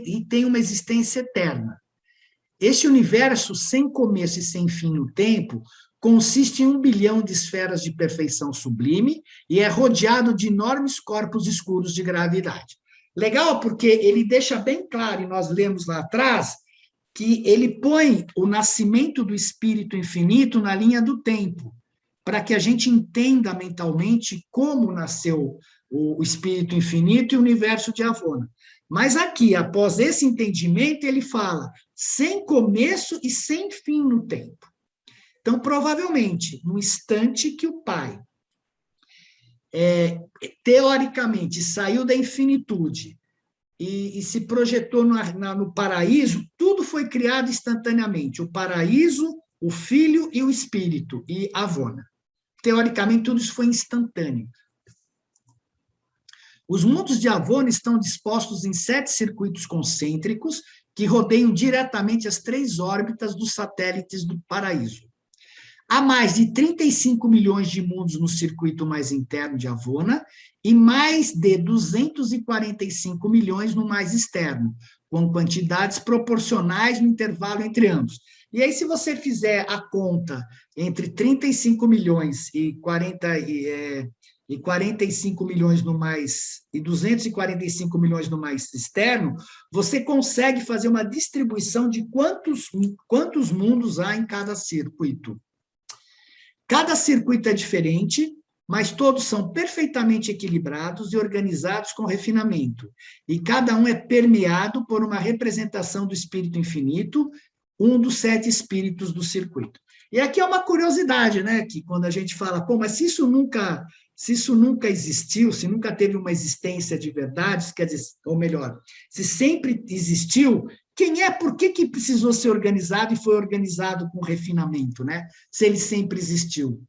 e tem uma existência eterna. Este universo, sem começo e sem fim no tempo, consiste em 1 bilhão de esferas de perfeição sublime e é rodeado de enormes corpos escuros de gravidade. Legal, porque ele deixa bem claro, e nós lemos lá atrás, que ele põe o nascimento do espírito infinito na linha do tempo, para que a gente entenda mentalmente como nasceu o espírito infinito e o universo de Avona. Mas aqui, após esse entendimento, ele fala sem começo e sem fim no tempo. Então, provavelmente, no instante que o Pai, teoricamente, saiu da infinitude e se projetou no paraíso, tudo foi criado instantaneamente. O paraíso, o Filho e o Espírito, e Avona. Teoricamente, tudo isso foi instantâneo. Os mundos de Avona estão dispostos em 7 circuitos concêntricos que rodeiam diretamente as 3 órbitas dos satélites do paraíso. Há mais de 35 milhões de mundos no circuito mais interno de Avona e mais de 245 milhões no mais externo, com quantidades proporcionais no intervalo entre ambos. E aí, se você fizer a conta entre 35 milhões e 45 milhões no mais, e 245 milhões no mais externo, você consegue fazer uma distribuição de quantos mundos há em cada circuito. Cada circuito é diferente, mas todos são perfeitamente equilibrados e organizados com refinamento, e cada um é permeado por uma representação do espírito infinito, um dos 7 espíritos do circuito. E aqui é uma curiosidade, né, que quando a gente fala, pô, mas se isso nunca existiu, se nunca teve uma existência de verdade, quer dizer, ou melhor, se sempre existiu, por que precisou ser organizado e foi organizado com refinamento, né? Se ele sempre existiu.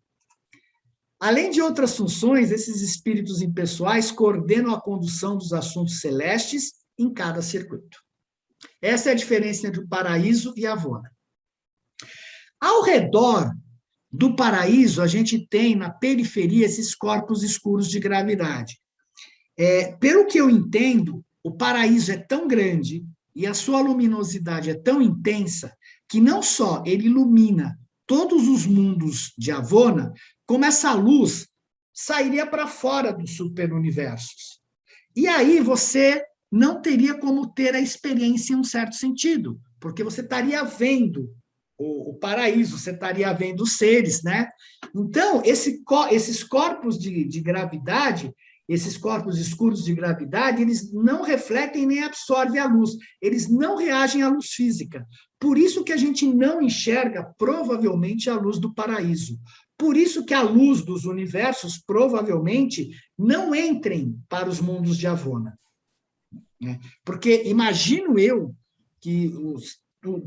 Além de outras funções, esses espíritos impessoais coordenam a condução dos assuntos celestes em cada circuito. Essa é a diferença entre o paraíso e Avona. Ao redor do paraíso, a gente tem na periferia esses corpos escuros de gravidade. Pelo que eu entendo, o paraíso é tão grande e a sua luminosidade é tão intensa que não só ele ilumina todos os mundos de Avona, como essa luz sairia para fora dos superuniversos. E aí você não teria como ter a experiência em um certo sentido, porque você estaria vendo o paraíso, você estaria vendo os seres, né? Então, esses corpos de gravidade, esses corpos escuros de gravidade, eles não refletem nem absorvem a luz, eles não reagem à luz física. Por isso que a gente não enxerga, provavelmente, a luz do paraíso. Por isso que a luz dos universos, provavelmente, não entrem para os mundos de Avona. Porque imagino eu que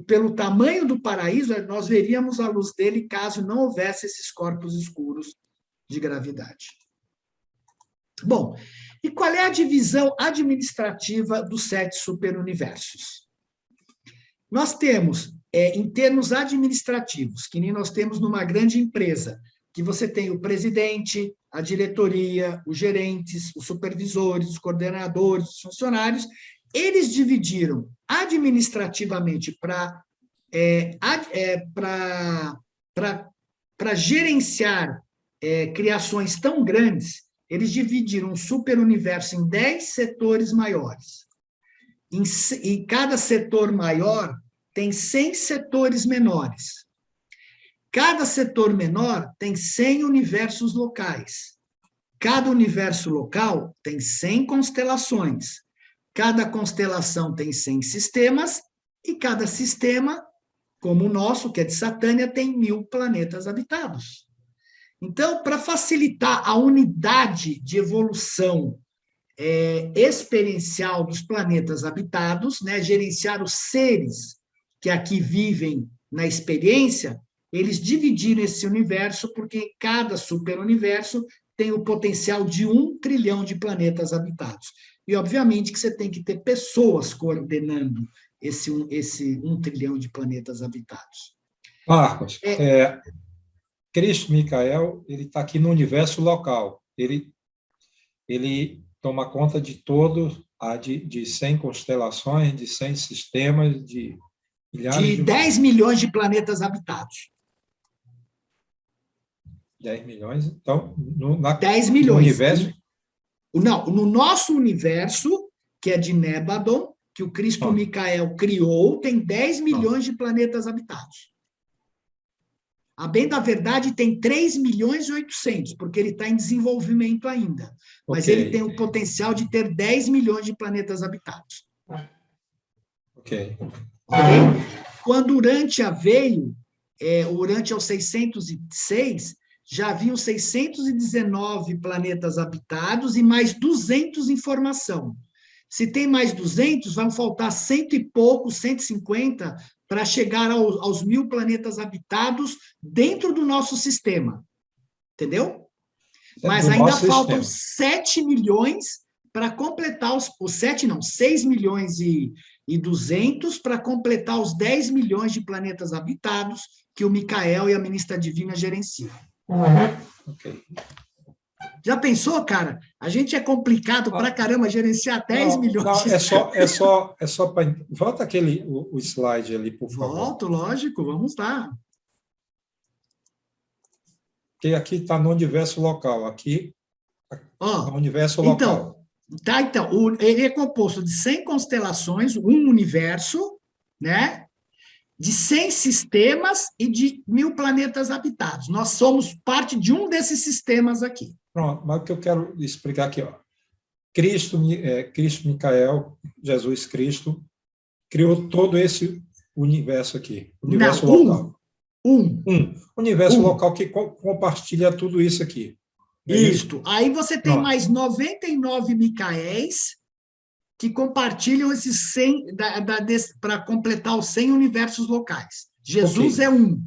pelo tamanho do paraíso, nós veríamos a luz dele caso não houvesse esses corpos escuros de gravidade. Bom, e qual é a divisão administrativa dos 7 superuniversos? Nós temos, em termos administrativos, que nem nós temos numa grande empresa, que você tem o presidente, a diretoria, os gerentes, os supervisores, os coordenadores, os funcionários, eles dividiram administrativamente para gerenciar criações tão grandes, eles dividiram o superuniverso em 10 setores maiores. E cada setor maior tem 100 setores menores. Cada setor menor tem 100 universos locais. Cada universo local tem 100 constelações. Cada constelação tem 100 sistemas, e cada sistema, como o nosso, que é de Satânia, tem 1000 planetas habitados. Então, para facilitar a unidade de evolução experiencial dos planetas habitados, né, gerenciar os seres que aqui vivem na experiência, eles dividiram esse universo, porque cada superuniverso tem o potencial de 1 trilhão de planetas habitados. E, obviamente, que você tem que ter pessoas coordenando esse 1 trilhão de planetas habitados. Marcos, Cristo Micael, ele está aqui no universo local. Ele toma conta de todo, de 100 constelações, de 100 sistemas, de milhares de 10 milhões de planetas habitados. 10 milhões, então, 10 milhões. No universo? Não, no nosso universo, que é de Nébadon, que o Cristo Micael criou, tem 10 milhões de planetas habitados. A bem da verdade, tem 3 milhões e 800, porque ele está em desenvolvimento ainda. Mas ele tem o potencial de ter 10 milhões de planetas habitados. Ok. Quando Urântia veio, Urântia é o 606, já haviam 619 planetas habitados e mais 200 em formação. Se tem mais 200, vão faltar 100 e pouco, 150, para chegar aos 1000 planetas habitados dentro do nosso sistema. Entendeu? Mas ainda faltam 7 milhões para completar os 6 milhões e 200 para completar os 10 milhões de planetas habitados que o Micael e a Ministra Divina gerenciam. Ok. Já pensou, cara? A gente é complicado pra caramba gerenciar 10 milhões. Não, é só para... Volta o slide ali, por favor. Volto, lógico, vamos lá. Porque aqui está no universo local, aqui no universo local. Então, ele é composto de 100 constelações, um universo, né? De 100 sistemas e de 1000 planetas habitados. Nós somos parte de um desses sistemas aqui. Pronto, mas o que eu quero explicar aqui, Cristo Micael, Jesus Cristo, criou todo esse universo aqui, universo local. Universo local que compartilha tudo isso aqui. Isto. Aí você tem mais 99 Micaéis que compartilham esses 100 para completar os 100 universos locais. Jesus é um.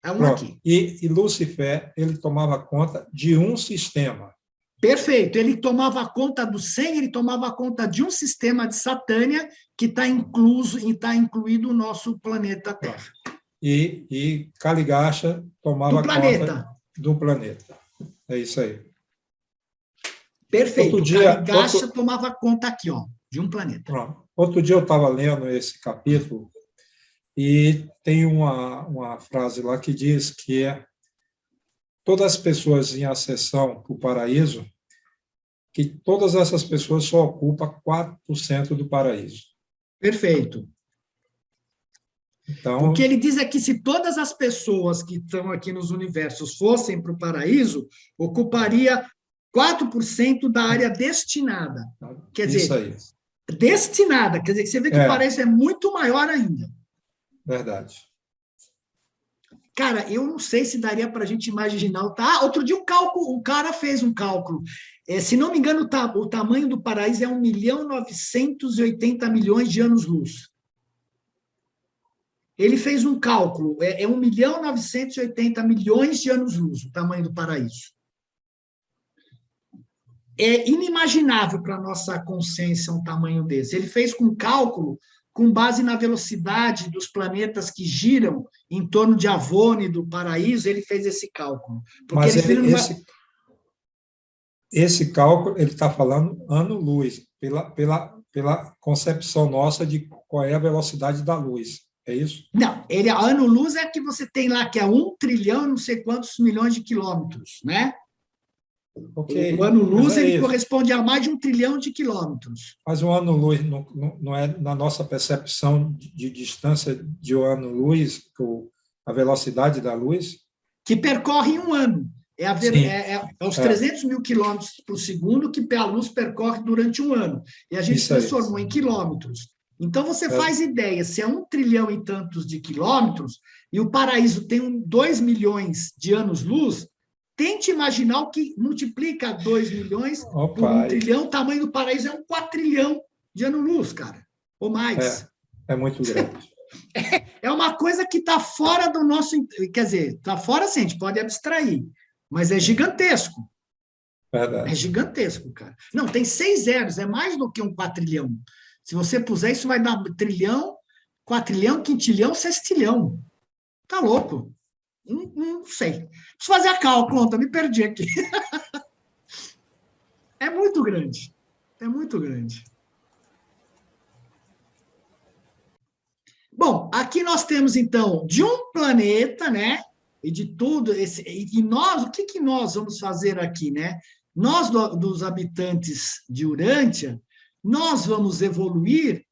É um aqui. E Lúcifer, ele tomava conta de um sistema. Perfeito. Ele tomava conta do 100, ele tomava conta de um sistema de Satânia que está incluído o nosso planeta Terra. E Kaligasha tomava conta do planeta. É isso aí. Perfeito. Kaligasha tomava conta aqui, de um planeta. Pronto. Outro dia eu estava lendo esse capítulo e tem uma frase lá que diz que todas as pessoas em ascensão para o paraíso, que todas essas pessoas só ocupam 4% do paraíso. Perfeito. Então, o que ele diz é que se todas as pessoas que estão aqui nos universos fossem para o paraíso, ocuparia 4% da área destinada. Quer dizer, destinada, quer dizer, que você vê que o paraíso é muito maior ainda. Verdade. Cara, eu não sei se daria para a gente imaginar. Outro dia o cara fez um cálculo. Se não me engano, o tamanho do paraíso é 1.980.000.000 de anos-luz. Ele fez um cálculo, 1.980.000.000 de anos-luz, o tamanho do paraíso. É inimaginável para a nossa consciência um tamanho desse. Ele fez com cálculo com base na velocidade dos planetas que giram em torno de Avone, do Paraíso, ele fez esse cálculo. Porque Mas eles viram esse cálculo, ele está falando ano-luz, pela concepção nossa de qual é a velocidade da luz. É isso? Não, ano-luz é que você tem lá, que é 1 trilhão, não sei quantos milhões de quilômetros, né? Ok. O ano-luz, ele isso. corresponde a mais de 1 trilhão de quilômetros. Mas o ano-luz não é, na nossa percepção de distância de um ano-luz, a velocidade da luz? Que percorre em um ano. É os 300 mil quilômetros por segundo que a luz percorre durante um ano. E a gente transformou em quilômetros. Então, você faz ideia, se é 1 trilhão e tantos de quilômetros, e o Paraíso tem 2 milhões de anos-luz, tente imaginar o que multiplica 2 milhões por 1 trilhão, o tamanho do Paraíso é um 4 trilhão de anos-luz, cara, ou mais. É muito grande. É uma coisa que está fora do nosso... Quer dizer, está fora, sim, a gente pode abstrair, mas é gigantesco. Verdade. É gigantesco, cara. Não, tem 6 zeros, é mais do que um 4 trilhão. Se você puser, isso vai dar trilhão, 4 trilhão, quintilhão, sextilhão. Tá louco. Não sei. Preciso fazer a conta, me perdi aqui. É muito grande. É muito grande. Bom, aqui nós temos, então, de um planeta, né? E de tudo, e nós, o que nós vamos fazer aqui, né? Nós, dos habitantes de Urântia, nós vamos evoluir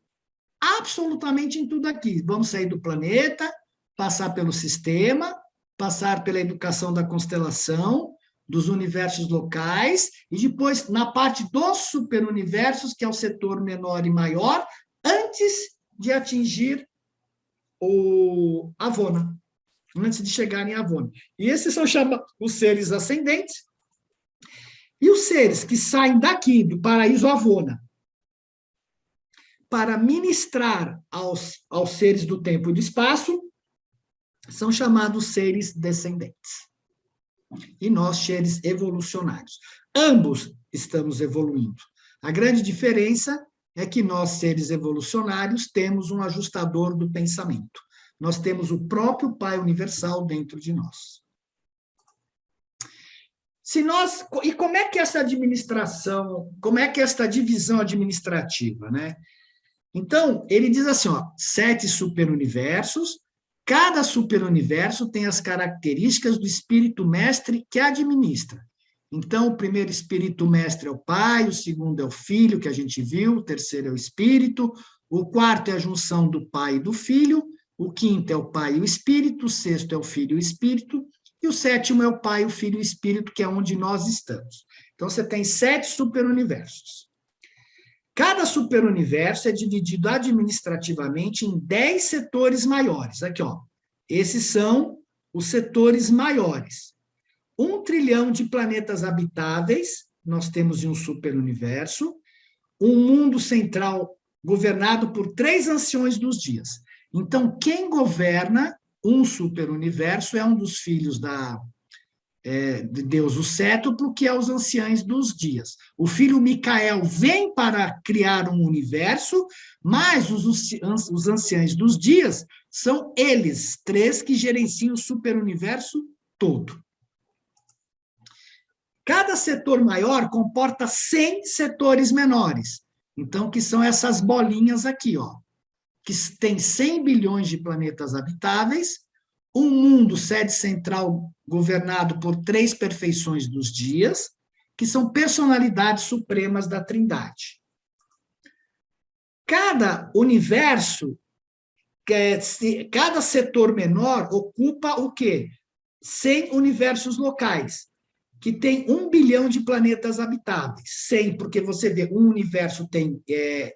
absolutamente em tudo aqui. Vamos sair do planeta, passar pelo sistema, passar pela educação da constelação, dos universos locais, e depois, na parte dos superuniversos, que é o setor menor e maior, antes de atingir o Avona, antes de chegar em Avona. E esses são chamados os seres ascendentes, e os seres que saem daqui, do paraíso Avona, para ministrar aos seres do tempo e do espaço, são chamados seres descendentes. E nós, seres evolucionários. Ambos estamos evoluindo. A grande diferença é que nós, seres evolucionários, temos um ajustador do pensamento. Nós temos o próprio Pai Universal dentro de nós. E como é que essa administração, como é que esta divisão administrativa, né? Então, ele diz assim, 7 superuniversos, cada superuniverso tem as características do espírito mestre que administra. Então, o primeiro espírito mestre é o Pai, o segundo é o Filho, que a gente viu, o terceiro é o Espírito, o quarto é a junção do Pai e do Filho, o quinto é o Pai e o Espírito, o sexto é o Filho e o Espírito, e o sétimo é o Pai, o Filho e o Espírito, que é onde nós estamos. Então, você tem 7 superuniversos. Cada superuniverso é dividido administrativamente em 10 setores maiores. Aqui, esses são os setores maiores. 1 trilhão de planetas habitáveis, nós temos em um superuniverso, um mundo central governado por 3 anciões dos dias. Então, quem governa um superuniverso é um dos filhos de Deus, o cétuplo, que é os anciães dos dias. O filho Micael vem para criar um universo, mas os anciães dos dias são eles, 3 que gerenciam o superuniverso todo. Cada setor maior comporta 100 setores menores. Então, que são essas bolinhas aqui, que tem 100 bilhões de planetas habitáveis, um mundo sede central governado por 3 perfeições dos dias, que são personalidades supremas da Trindade. Cada universo, cada setor menor ocupa o quê? 100 universos locais, que tem 1 bilhão de planetas habitáveis. 100, porque você vê, um universo tem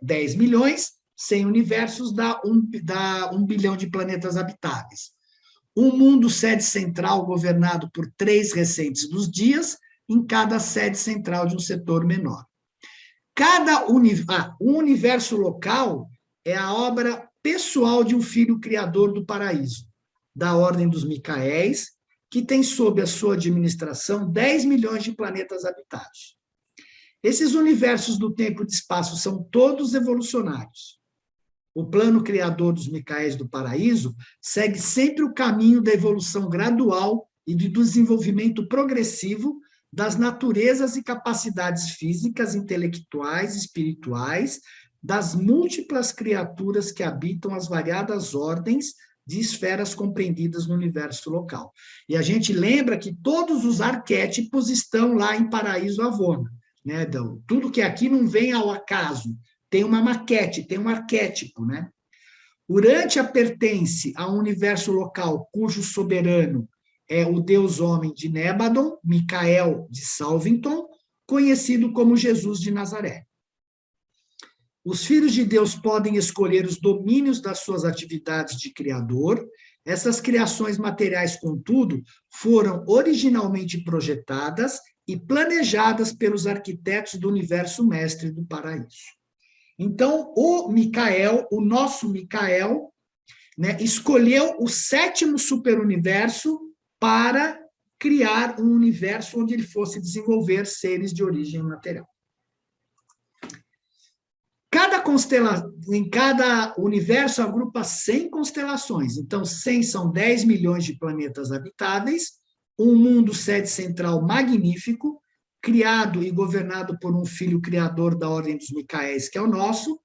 10 milhões, 100 universos dá 1 bilhão de planetas habitáveis. Um mundo sede central governado por 3 recentes dos dias, em cada sede central de um setor menor. Um universo local é a obra pessoal de um filho criador do paraíso, da ordem dos Micaéis, que tem sob a sua administração 10 milhões de planetas habitados. Esses universos do tempo e do espaço são todos evolucionários. o plano criador dos Micaéis do paraíso segue sempre o caminho da evolução gradual e do desenvolvimento progressivo das naturezas e capacidades físicas, intelectuais, espirituais, das múltiplas criaturas que habitam as variadas ordens de esferas compreendidas no universo local. E a gente lembra que todos os arquétipos estão lá em Paraíso Avona, né? Então, tudo que aqui não vem ao acaso, tem uma maquete, tem um arquétipo, né? Urântia pertence a um universo local cujo soberano é o deus homem de Nébadon, Micael de Salvington, conhecido como Jesus de Nazaré. Os filhos de Deus podem escolher os domínios das suas atividades de criador. Essas criações materiais, contudo, foram originalmente projetadas e planejadas pelos arquitetos do universo mestre do paraíso. Então, o Micael, o nosso Micael, né, escolheu o 7º superuniverso para criar um universo onde ele fosse desenvolver seres de origem material. Em cada universo agrupa 100 constelações. Então, 100 são 10 milhões de planetas habitáveis, um mundo sede central magnífico, criado e governado por um filho criador da ordem dos Micaéis, que é o nosso.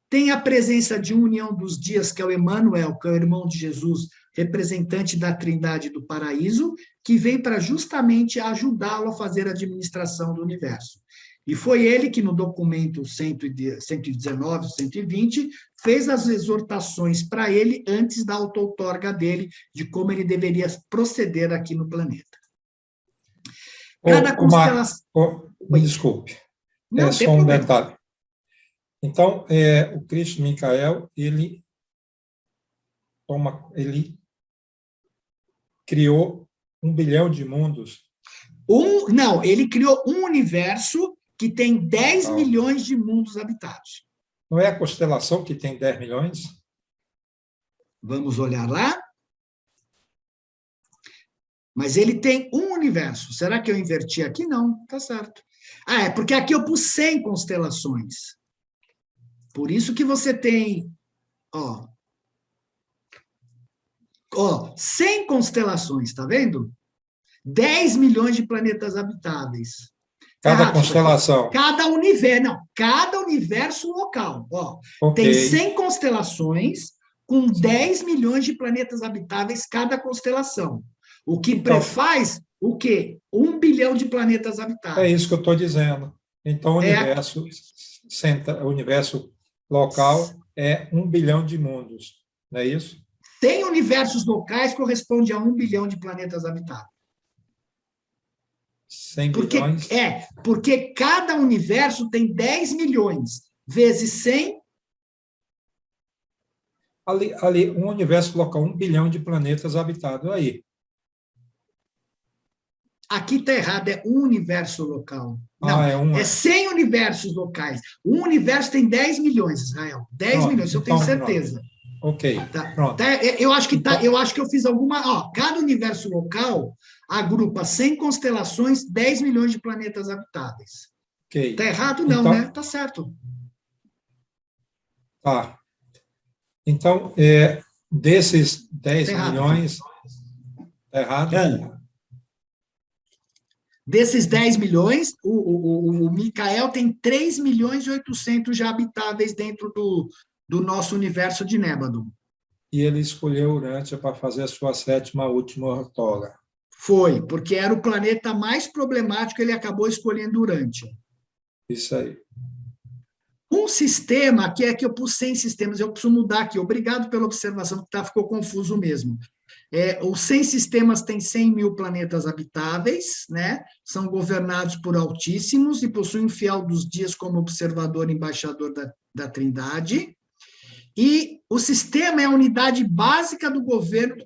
Tem a presença de união dos dias, que é o Emanuel, que é o irmão de Jesus, representante da Trindade do Paraíso, que veio para justamente ajudá-lo a fazer a administração do universo. E foi ele que, no documento 119, 120, fez as exortações para ele antes da auto-outorga dele, de como ele deveria proceder aqui no planeta. Cada constelação... Me desculpe, Não, só um detalhe. Então, o Cristo Micael, ele criou 1 bilhão de mundos. Não, ele criou um universo que tem 10 milhões de mundos habitados. Não é a constelação que tem 10 milhões? Vamos olhar lá. Mas ele tem um universo. Será que eu inverti aqui? Não, tá certo. É porque aqui eu pus 100 constelações. Por isso que você tem, 100 constelações, tá vendo? 10 milhões de planetas habitáveis. Cada constelação. Cada universo local. Okay. Tem 100 constelações com 10 milhões de planetas habitáveis cada constelação. O que prefaz o quê? 1 bilhão de planetas habitáveis. É isso que eu estou dizendo. Então, o universo local é 1 bilhão de mundos, não é isso? 100 universos locais corresponde a 1 bilhão de planetas habitados. 100 bilhões? Porque cada universo tem 10 milhões, vezes 100... Ali, um universo local, 1 bilhão de planetas habitados, aí. Aqui está errado, é um universo local. Não, é 100 universos locais. Um universo tem 10 milhões, Israel. 10 milhões, eu tenho certeza. Ok, pronto. Eu acho que eu fiz alguma... cada universo local agrupa 100 constelações, 10 milhões de planetas habitáveis. Ok. Está errado? Não, então, né? Está certo. Tá. Então, desses 10 milhões... Está errado? Desses 10 milhões, o Micael tem 3 milhões e 800 já habitáveis dentro do nosso universo de Nébadon. E ele escolheu Urântia para fazer a sua 7ª última ortoga. Foi, porque era o planeta mais problemático, ele acabou escolhendo Urântia. Isso aí. Um sistema, aqui é que eu pus 100 sistemas, eu preciso mudar aqui. Obrigado pela observação, que ficou confuso mesmo. Os 100 sistemas têm 100 mil planetas habitáveis, né? São governados por Altíssimos e possuem um fiel dos dias como observador e embaixador da Trindade. E o sistema é a unidade básica do governo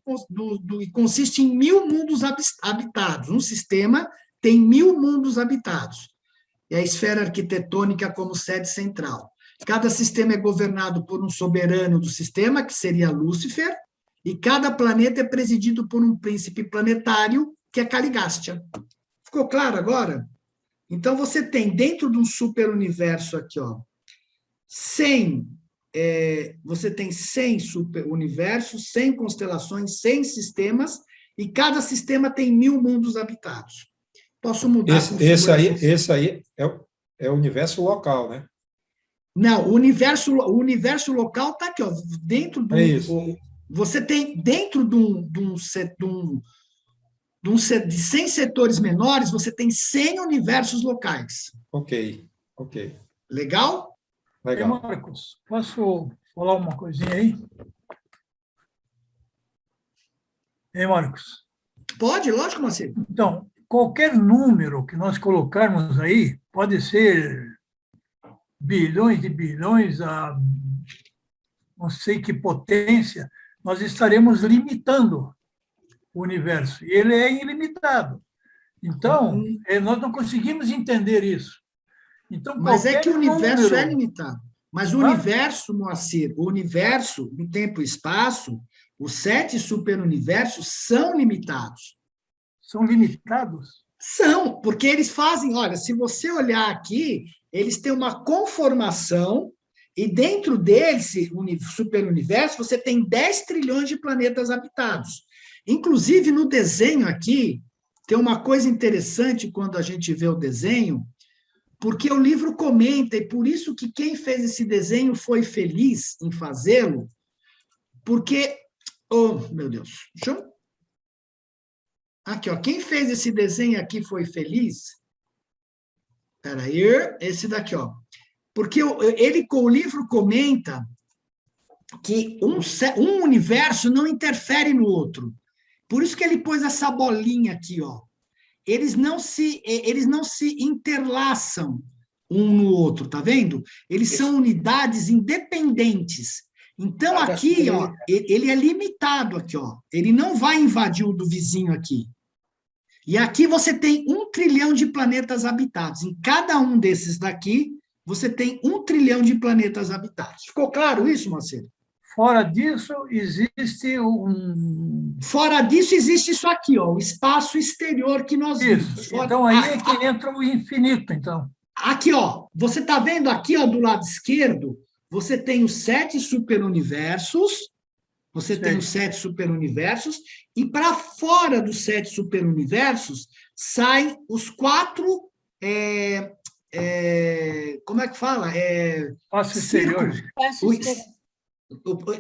e consiste em 1000 mundos habitados. Um sistema tem 1000 mundos habitados. E a esfera arquitetônica como sede central. Cada sistema é governado por um soberano do sistema, que seria Lúcifer, e cada planeta é presidido por um príncipe planetário, que é Caligástia. Ficou claro agora? Então, você tem dentro de um superuniverso aqui, 100 você tem 100 super-universos, 100 constelações, 100 sistemas, e cada sistema tem 1000 mundos habitados. Posso mudar a configuração. Esse aí é o universo local, né? Não, o universo local está aqui, ó, dentro do. É isso. Você tem dentro de 100 setores menores, você tem 100 universos locais. Ok. Legal? Legal. Marcos, posso falar uma coisinha aí? Marcos? Pode, lógico, Marcelo. Então, qualquer número que nós colocarmos aí, pode ser bilhões de bilhões, a não sei que potência, nós estaremos limitando o universo. E ele é ilimitado. Então, nós não conseguimos entender isso. Então, mas é que o universo número... é limitado. Mas o universo, Moacir, o universo, no tempo e espaço, os 7 superuniversos são limitados. São limitados? São, porque eles fazem, olha, se você olhar aqui, eles têm uma conformação, e dentro desse superuniverso, você tem 10 trilhões de planetas habitados. Inclusive, no desenho aqui, tem uma coisa interessante quando a gente vê o desenho, porque o livro comenta, e por isso que quem fez esse desenho foi feliz em fazê-lo, porque, oh, meu Deus, deixa eu... Aqui, ó, quem fez esse desenho aqui foi feliz? Espera aí, esse daqui, ó. Porque o livro comenta que um universo não interfere no outro. Por isso que ele pôs essa bolinha aqui, ó. Eles não se interlaçam um no outro, tá vendo? Eles são unidades independentes. Então, aqui, ó, ele é limitado aqui, ó. Ele não vai invadir o do vizinho aqui. E aqui você tem 1 trilhão de planetas habitados. Em cada um desses daqui, você tem 1 trilhão de planetas habitados. Ficou claro isso, Marcelo? Fora disso, existe Fora disso, existe isso aqui, ó, o espaço exterior que nós vimos. Então, aí é que entra o infinito, então. Aqui, ó, você está vendo aqui, ó, do lado esquerdo, você tem os 7 superuniversos, e para fora dos 7 superuniversos saem os 4, como é que fala? Espaço exterior.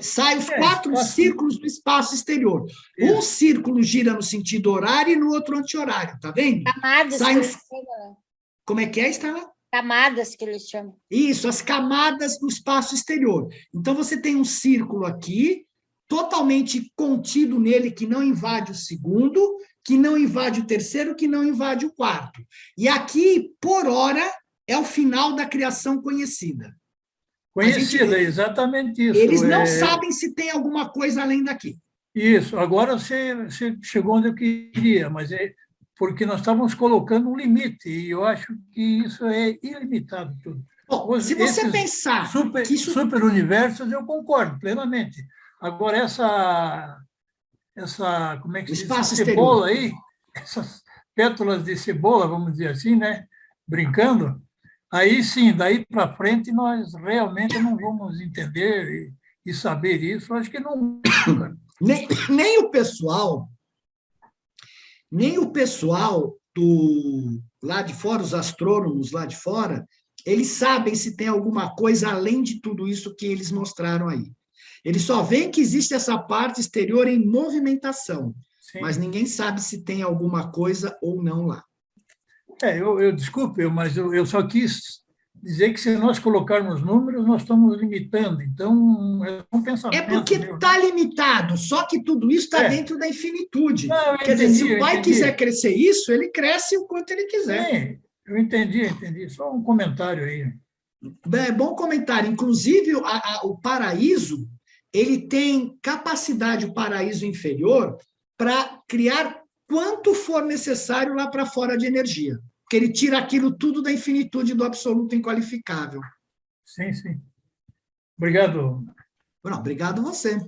Saem os 4 círculos do espaço exterior. Isso. Um círculo gira no sentido horário e no outro anti-horário, tá vendo? Camadas que eles chamam. Como é que é, Estela? Camadas que eles chamam. Isso, as camadas do espaço exterior. Então, você tem um círculo aqui, totalmente contido nele, que não invade o segundo, que não invade o terceiro, que não invade o quarto. E aqui, por hora, é o final da criação conhecida. Conhecida, exatamente isso. Eles não sabem se tem alguma coisa além daqui. Isso, agora você chegou onde eu queria, mas é porque nós estávamos colocando um limite, e eu acho que isso é ilimitado tudo. Bom, se você pensar... Superuniversos, eu concordo plenamente. Agora, essa como é que se diz? Essa cebola aí, essas pétalas de cebola, vamos dizer assim, né? Brincando, aí sim, daí para frente, nós realmente não vamos entender e saber isso. Acho que não. Nem o pessoal do lá de fora, os astrônomos lá de fora, eles sabem se tem alguma coisa além de tudo isso que eles mostraram aí. Eles só veem que existe essa parte exterior em movimentação, sim, mas ninguém sabe se tem alguma coisa ou não lá. Desculpe, mas eu só quis dizer que se nós colocarmos números, nós estamos limitando. Então, é um pensamento. É porque está limitado, só que tudo isso está dentro da infinitude. Não, quer dizer, se o pai quiser crescer isso, ele cresce o quanto ele quiser. Sim, eu entendi. Só um comentário aí. É bom comentário. Inclusive, o paraíso, ele tem capacidade, o paraíso inferior, para criar quanto for necessário lá para fora de energia. Porque ele tira aquilo tudo da infinitude do absoluto inqualificável. Sim. Obrigado. Não, obrigado você.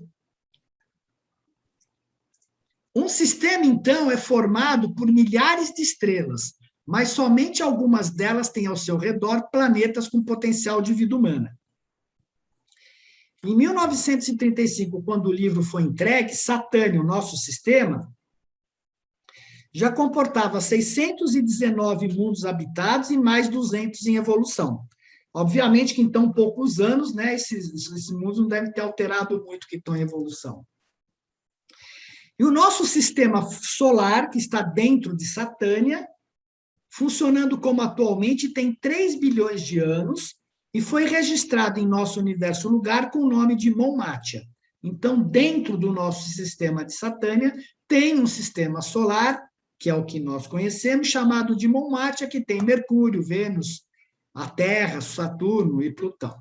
Um sistema, então, é formado por milhares de estrelas, mas somente algumas delas têm ao seu redor planetas com potencial de vida humana. Em 1935, quando o livro foi entregue, Satânia, o nosso sistema, já comportava 619 mundos habitados e mais 200 em evolução. Obviamente que em tão poucos anos, né, esses mundos não devem ter alterado muito que estão em evolução. E o nosso sistema solar, que está dentro de Satânia, funcionando como atualmente, tem 3 bilhões de anos e foi registrado em nosso universo lugar com o nome de Monmátia. Então, dentro do nosso sistema de Satânia, tem um sistema solar, que é o que nós conhecemos, chamado de Monmátia, que tem Mercúrio, Vênus, a Terra, Saturno e Plutão.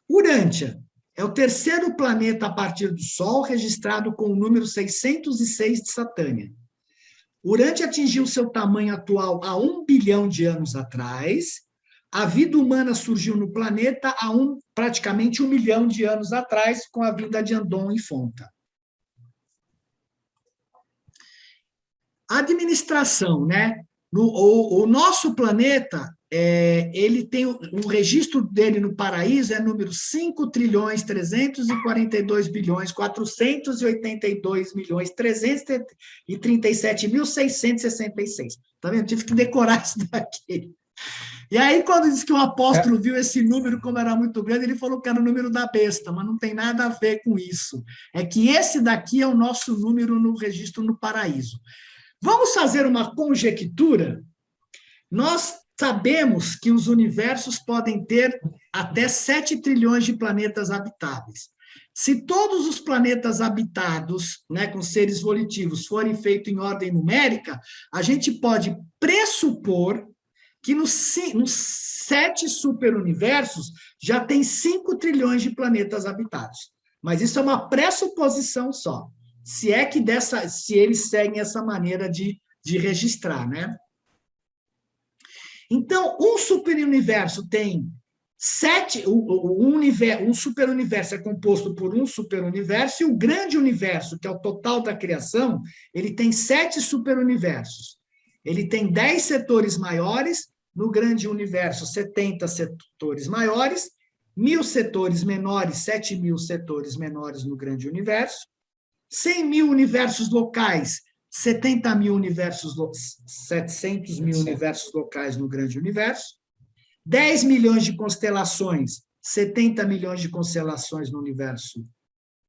Urântia é o terceiro planeta a partir do Sol, registrado com o número 606 de Satânia. Urântia atingiu seu tamanho atual há 1 bilhão de anos atrás. A vida humana surgiu no planeta há praticamente 1 milhão de anos atrás, com a vinda de Andon e Fonta. Administração, né? O nosso planeta, ele tem o registro dele no paraíso é número 5.342.437.337.666. Tá vendo? Eu tive que decorar isso daqui. E aí, quando disse que o apóstolo viu esse número, como era muito grande, ele falou que era o número da besta, mas não tem nada a ver com isso. É que esse daqui é o nosso número no registro no paraíso. Vamos fazer uma conjectura? Nós sabemos que os universos podem ter até 7 trilhões de planetas habitáveis. Se todos os planetas habitados, né, com seres volitivos, forem feitos em ordem numérica, a gente pode pressupor que nos 7 superuniversos já tem 5 trilhões de planetas habitados. Mas isso é uma pressuposição só. Se eles seguem essa maneira de registrar, né? Então, um superuniverso tem 7, um superuniverso é composto por um superuniverso, e o grande universo, que é o total da criação, ele tem 7 superuniversos. Ele tem 10 setores maiores, no grande universo 70 setores maiores, 1.000 setores menores, 7.000 setores menores no grande universo, 100.000 universos locais, 70.000 universos, 700.000 universos locais no grande universo, 10 milhões de constelações, 70 milhões de constelações no universo,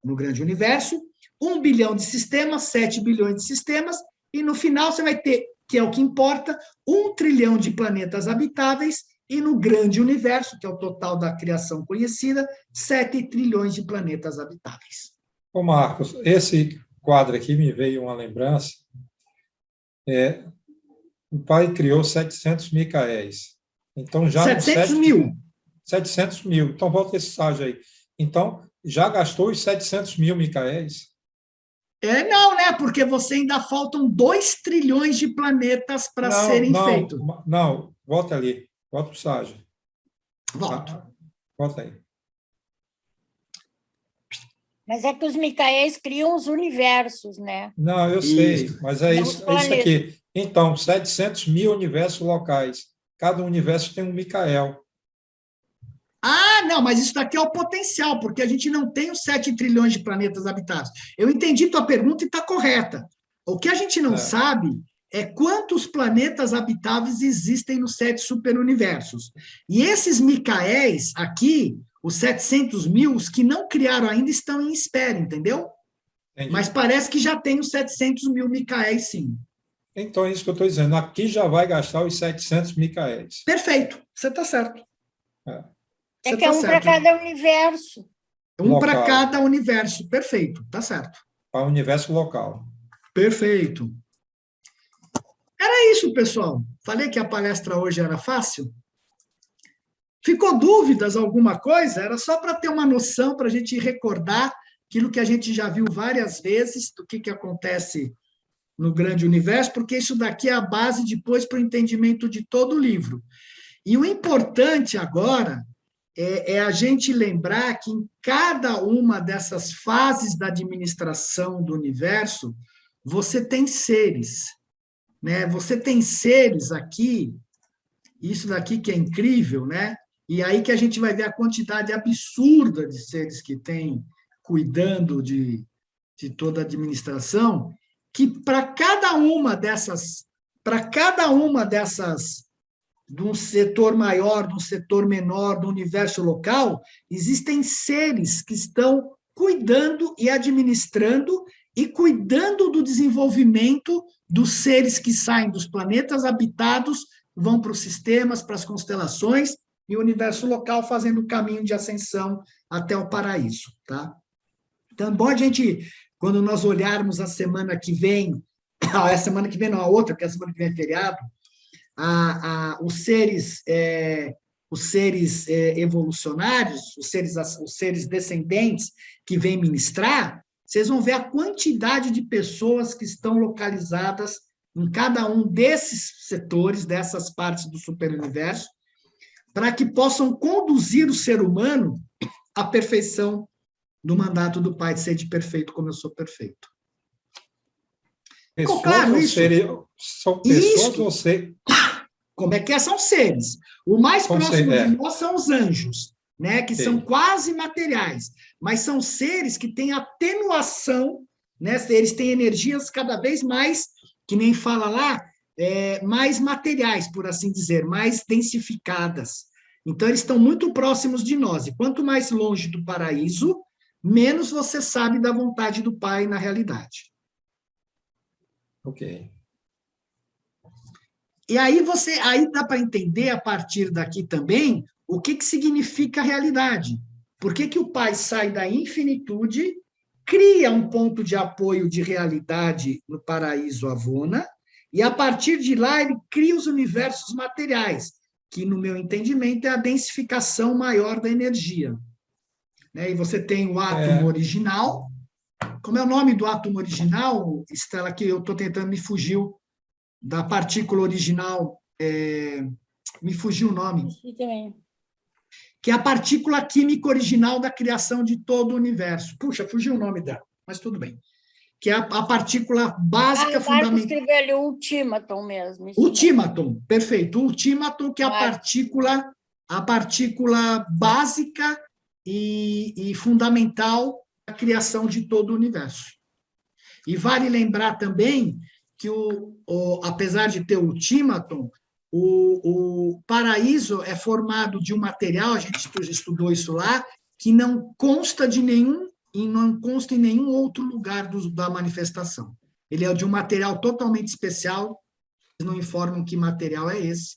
no grande universo, 1 bilhão de sistemas, 7 bilhões de sistemas, e no final você vai ter, que é o que importa, 1 trilhão de planetas habitáveis, e no grande universo, que é o total da criação conhecida, 7 trilhões de planetas habitáveis. Ô Marcos, esse quadro aqui me veio uma lembrança. O pai criou 700 Micaéis. Então, já 700 mil. 700 mil. Então, volta esse estágio aí. Então, já gastou os 700 mil Micaéis? Não, né? Porque você ainda faltam 2 trilhões de planetas para serem feitos. Não, volta ali. Volta para o estágio. Volto. Volta aí. Mas é que os Micaéis criam os universos, né? Não, eu sei, mas é Não isso os planetas. aqui. Então, 700 mil universos locais. Cada universo tem um Micael. Não, mas isso daqui é o potencial, porque a gente não tem os 7 trilhões de planetas habitados. Eu entendi tua pergunta e está correta. O que a gente não sabe é quantos planetas habitáveis existem nos 7 superuniversos. E esses Micaéis aqui, os 700 mil, os que não criaram ainda, estão em espera, entendeu? Entendi. Mas parece que já tem os 700 mil Micaéis, sim. Então, é isso que eu estou dizendo. Aqui já vai gastar os 700 Micaéis. Perfeito, você está certo. É que é um para cada universo. Um para cada universo, perfeito, tá certo. Para o universo local. Perfeito. Era isso, pessoal. Falei que a palestra hoje era fácil. Ficou dúvidas alguma coisa? Era só para ter uma noção, para a gente recordar aquilo que a gente já viu várias vezes, do que acontece no grande universo, porque isso daqui é a base depois para o entendimento de todo o livro. E o importante agora é a gente lembrar que em cada uma dessas fases da administração do universo, você tem seres, né? Você tem seres aqui, isso daqui que é incrível, né? e aí que a gente vai ver a quantidade absurda de seres que tem cuidando de toda a administração, que para cada uma dessas, de um setor maior, de um setor menor, do universo local, existem seres que estão cuidando e administrando e cuidando do desenvolvimento dos seres que saem dos planetas habitados, vão para os sistemas, para as constelações, e o universo local fazendo o caminho de ascensão até o paraíso, tá? Então, é bom a gente, quando nós olharmos a semana que vem, a semana que vem não, a outra, porque a semana que vem é feriado, os seres evolucionários, os seres descendentes que vêm ministrar, vocês vão ver a quantidade de pessoas que estão localizadas em cada um desses setores, dessas partes do superuniverso, para que possam conduzir o ser humano à perfeição do mandato do Pai de ser de perfeito como eu sou perfeito. Ficou claro isso? São pessoas ou seres? Como é que é? São seres. O mais próximo de nós são os anjos, né? Que são quase materiais, mas são seres que têm atenuação, né? Eles têm energias cada vez mais, que nem fala lá, mais materiais, por assim dizer, mais densificadas. Então, eles estão muito próximos de nós. E quanto mais longe do paraíso, menos você sabe da vontade do Pai na realidade. Ok. E aí dá para entender a partir daqui também o que significa realidade. Por que o Pai sai da infinitude, cria um ponto de apoio de realidade no paraíso Avona, e a partir de lá ele cria os universos materiais, que no meu entendimento é a densificação maior da energia. Né? E você tem o átomo original. Como é o nome do átomo original, Estela, que eu estou tentando, me fugiu da partícula original, me fugiu o nome. Que é a partícula química original da criação de todo o universo. Puxa, fugiu o nome dela, mas tudo bem. Que é a partícula básica fundamental. Marcos escreveu ali o ultímaton mesmo. Ultímaton, perfeito. O ultímaton, que é a partícula básica e fundamental da criação de todo o universo. E vale lembrar também que, apesar de ter o ultímaton, o paraíso é formado de um material, a gente estudou isso lá, que não consta em nenhum outro lugar da manifestação. Ele é de um material totalmente especial, eles não informam que material é esse.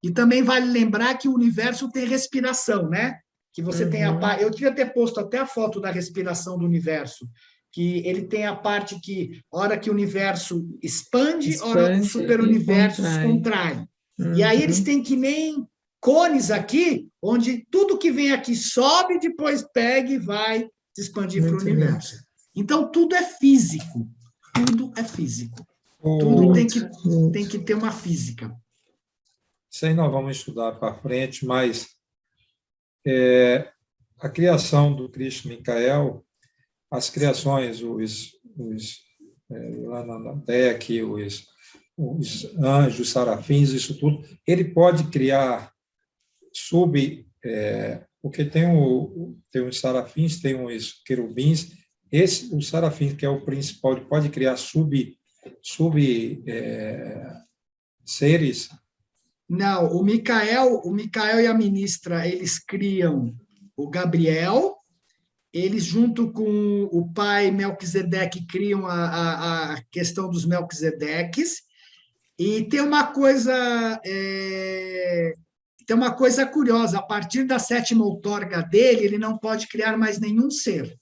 E também vale lembrar que o universo tem respiração, né? Que você tem eu devia ter posto até a foto da respiração do universo, que ele tem a parte que, hora que o universo expande hora o superuniverso se contrai. E aí eles têm que nem cones aqui, onde tudo que vem aqui sobe, depois pega e vai se expandir para o universo. Então, tudo é físico. Tudo é físico. Tudo tem que ter uma física. Isso aí nós vamos estudar para frente, mas a criação do Cristo Micael, as criações, lá na DEC, os anjos, serafins, isso tudo, ele pode criar porque tem os serafins, tem os querubins, os serafins, que é o principal, ele pode criar seres. Não, o Micael e a ministra, eles criam o Gabriel, eles, junto com o pai Melquisedeque, criam a questão dos Melquisedeques, e tem uma coisa curiosa, a partir da 7ª outorga dele, ele não pode criar mais nenhum ser.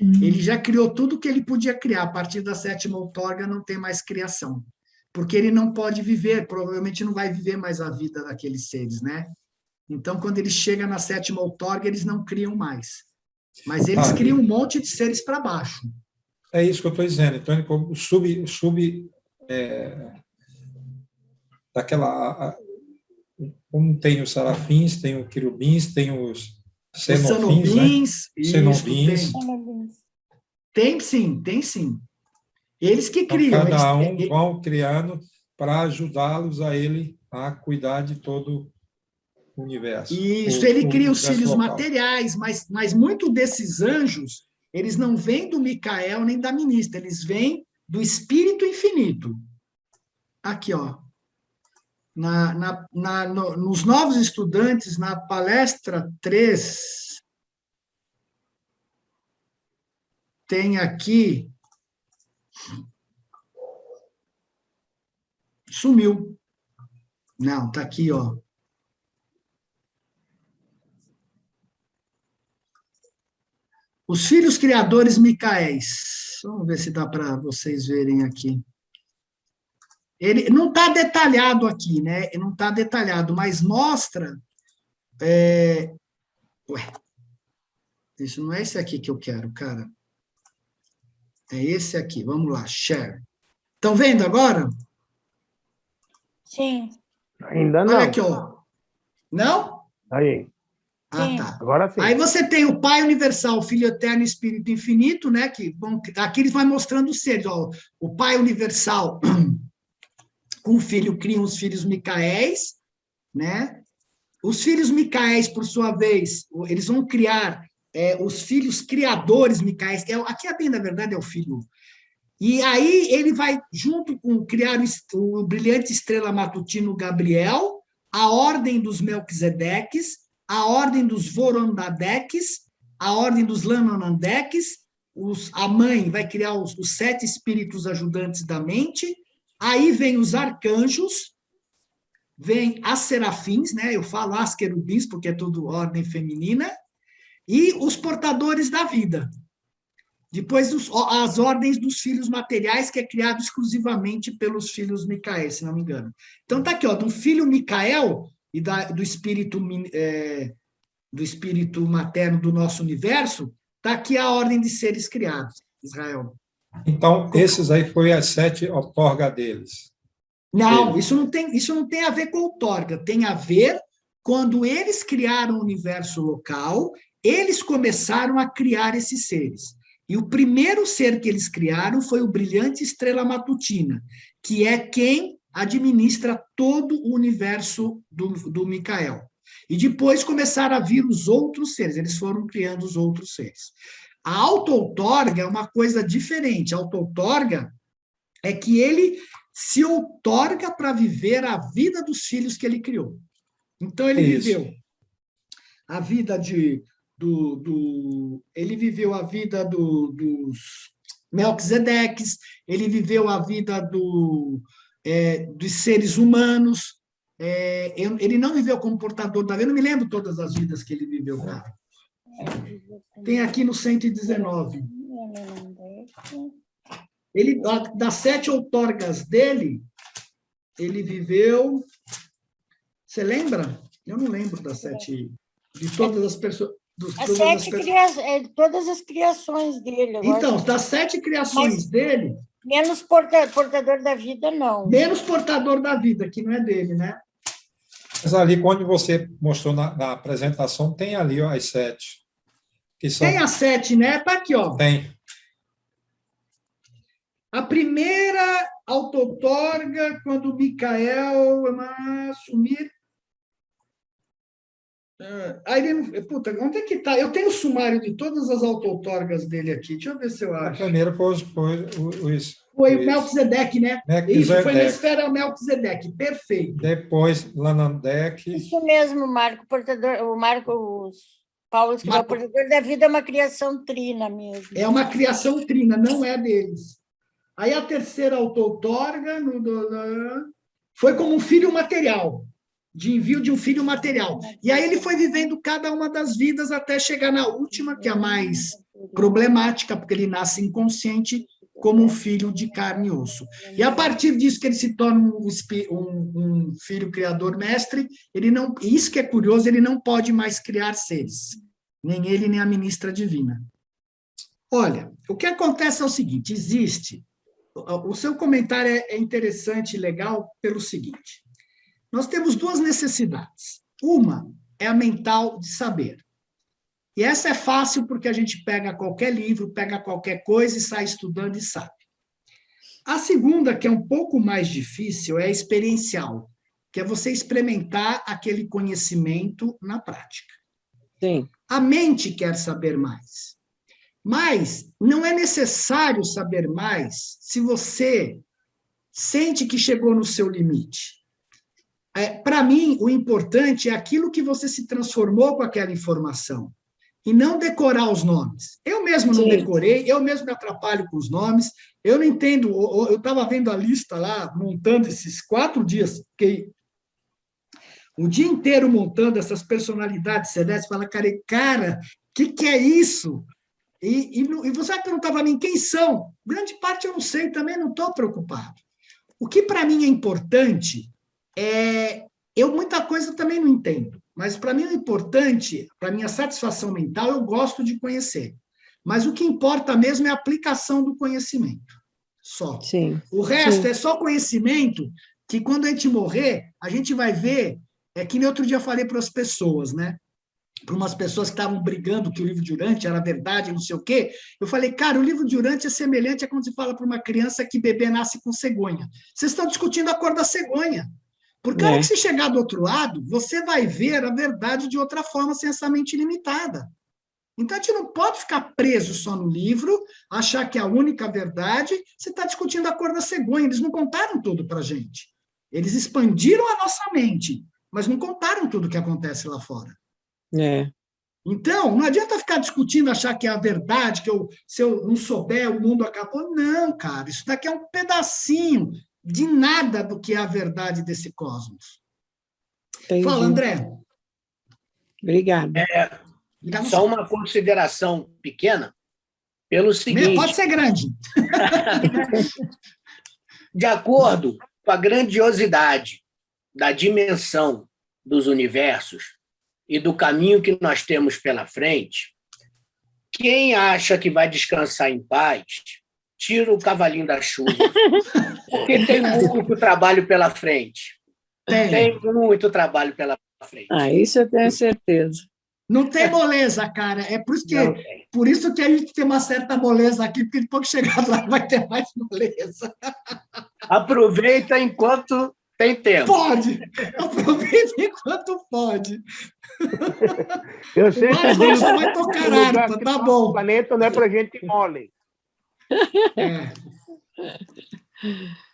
Ele já criou tudo que ele podia criar, a partir da 7ª outorga não tem mais criação, porque ele não pode viver, provavelmente não vai viver mais a vida daqueles seres, né? Então, quando ele chega na 7ª outorga, eles não criam mais. Mas eles criam um monte de seres para baixo. É isso que eu estou dizendo. Então, ele daquela... Como tem os serafins, tem os querubins, tem os cenobins, né? Tem sim. Eles que criam. Então, cada um vão criando para ajudá-los a ele a cuidar de todo universo. Isso, ele cria os universo filhos local. materiais, mas muito desses anjos, eles não vêm do Micael nem da ministra, eles vêm do Espírito Infinito. Aqui, ó. Nos Novos Estudantes, na palestra 3, tem aqui. Sumiu. Não, tá aqui, ó. Os filhos criadores Micaéis. Vamos ver se dá para vocês verem aqui. Ele não está detalhado aqui, né? Não está detalhado, mas mostra. Ué, isso não é esse aqui que eu quero, cara. É esse aqui. Vamos lá, share. Estão vendo agora? Sim, Ainda não. Olha aqui, ó. Não? Aí. Ah, sim. tá. Agora sim. Aí você tem o Pai Universal, o Filho Eterno e Espírito Infinito, né? Aqui ele vai mostrando os seres. Ó, o Pai Universal com o Filho criam os filhos Micaéis, né? Os filhos Micaéis, por sua vez, eles vão criar os filhos criadores Micaéis. Aqui, bem, na verdade, é o Filho. E aí ele vai, junto com criar o brilhante estrela matutino Gabriel, a ordem dos Melquisedeques, a ordem dos Vorondadeques, a ordem dos Lanonandeques, a mãe vai criar os 7 espíritos ajudantes da mente, aí vem os arcanjos, vem as serafins, né? Eu falo as querubins, porque é tudo ordem feminina, e os portadores da vida. Depois, as ordens dos filhos materiais, que é criado exclusivamente pelos filhos Micael, se não me engano. Então, tá aqui, ó, do filho Micael e do espírito materno do nosso universo, tá aqui a ordem de seres criados, Israel. Então, esses aí foi as 7 outorga deles. Não, isso não tem a ver com outorga, tem a ver quando eles criaram o universo local, eles começaram a criar esses seres. E o primeiro ser que eles criaram foi o brilhante estrela matutina, que é quem administra todo o universo do Micael. E depois começaram a vir os outros seres, eles foram criando os outros seres. A auto-outorga é uma coisa diferente. A auto-outorga é que ele se outorga para viver a vida dos filhos que ele criou. Então, ele viveu a vida ele viveu a vida dos Melquisedeques, ele viveu a vida dos seres humanos, ele não viveu como portador da vida, eu não me lembro todas as vidas que ele viveu, cara. Tem aqui no 119. Ele, das 7 outorgas dele, ele viveu... Você lembra? Eu não lembro das 7... De todas as pessoas... Todas as criações dele. Agora. Então, das 7 criações dele... Menos portador da vida, não. Menos portador da vida, que não é dele, né? Mas ali, quando você mostrou na apresentação, tem ali ó, as 7. Tem as 7, né? Tá aqui, ó. Tem. A primeira auto-outorga, quando Micael assumir... Puta, onde é que tá? Eu tenho o sumário de todas as auto-outorgas dele aqui. Deixa eu ver se eu acho. A primeira foi o Melquisedeque, né? Isso, foi na esfera Melquisedeque. Perfeito. Depois, Lanandec. Isso mesmo, Marco. O Paulo escreveu, o portador da vida é uma criação trina mesmo. É uma criação trina, não é deles. Aí a terceira auto-outorga foi como um filho material, de envio de um filho material. E aí ele foi vivendo cada uma das vidas até chegar na última, que é a mais problemática, porque ele nasce inconsciente como um filho de carne e osso. E a partir disso que ele se torna um filho criador mestre, ele não, isso que é curioso, ele não pode mais criar seres, nem ele, nem a ministra divina. Olha, o que acontece é o seguinte, o seu comentário é interessante e legal pelo seguinte, nós temos 2 necessidades. Uma é a mental de saber. E essa é fácil porque a gente pega qualquer livro, pega qualquer coisa e sai estudando e sabe. A segunda, que é um pouco mais difícil, é a experiencial. que é você experimentar aquele conhecimento na prática. Sim. A mente quer saber mais. Mas não é necessário saber mais se você sente que chegou no seu limite. Para mim, o importante é aquilo que você se transformou com aquela informação, e não decorar os nomes. Eu mesmo não decorei, eu mesmo me atrapalho com os nomes, eu não entendo, eu estava vendo a lista lá, montando esses 4 dias, fiquei o dia inteiro montando essas personalidades celestes, fala, cara, o que é isso? E você vai perguntar para mim quem são? Grande parte eu não sei, também não estou preocupado. O que para mim é importante eu muita coisa também não entendo, mas para mim o importante, para minha satisfação mental, eu gosto de conhecer. Mas o que importa mesmo é a aplicação do conhecimento. Só. Sim. O resto é só conhecimento que quando a gente morrer, a gente vai ver, que nem outro dia eu falei para as pessoas, né? Para umas pessoas que estavam brigando que o livro de Urante era verdade, não sei o quê, eu falei, cara, o livro de Urante é semelhante a quando se fala para uma criança que bebê nasce com cegonha. Vocês estão discutindo a cor da cegonha. Porque a hora que você chegar do outro lado, você vai ver a verdade de outra forma, sem essa mente limitada. Então, a gente não pode ficar preso só no livro, achar que é a única verdade, você está discutindo a cor da cegonha. Eles não contaram tudo para a gente. Eles expandiram a nossa mente, mas não contaram tudo o que acontece lá fora. Então, não adianta ficar discutindo, achar que é a verdade, que se eu não souber, o mundo acabou. Não, cara, isso daqui é um pedacinho de nada do que é a verdade desse cosmos. Entendi. Fala, André. Obrigada. Só uma consideração pequena, pelo seguinte... Pode ser grande. De acordo com a grandiosidade da dimensão dos universos e do caminho que nós temos pela frente, quem acha que vai descansar em paz, tira o cavalinho da chuva, porque tem muito trabalho pela frente. Tem muito trabalho pela frente. Isso eu tenho certeza. Não tem moleza, cara. É por isso que a gente tem uma certa moleza aqui, porque depois que chegar lá vai ter mais moleza. Aproveita enquanto tem tempo. Pode! Aproveita enquanto pode. Eu sei que já vai tocar harpa, tá bom. O planeta não é para gente mole.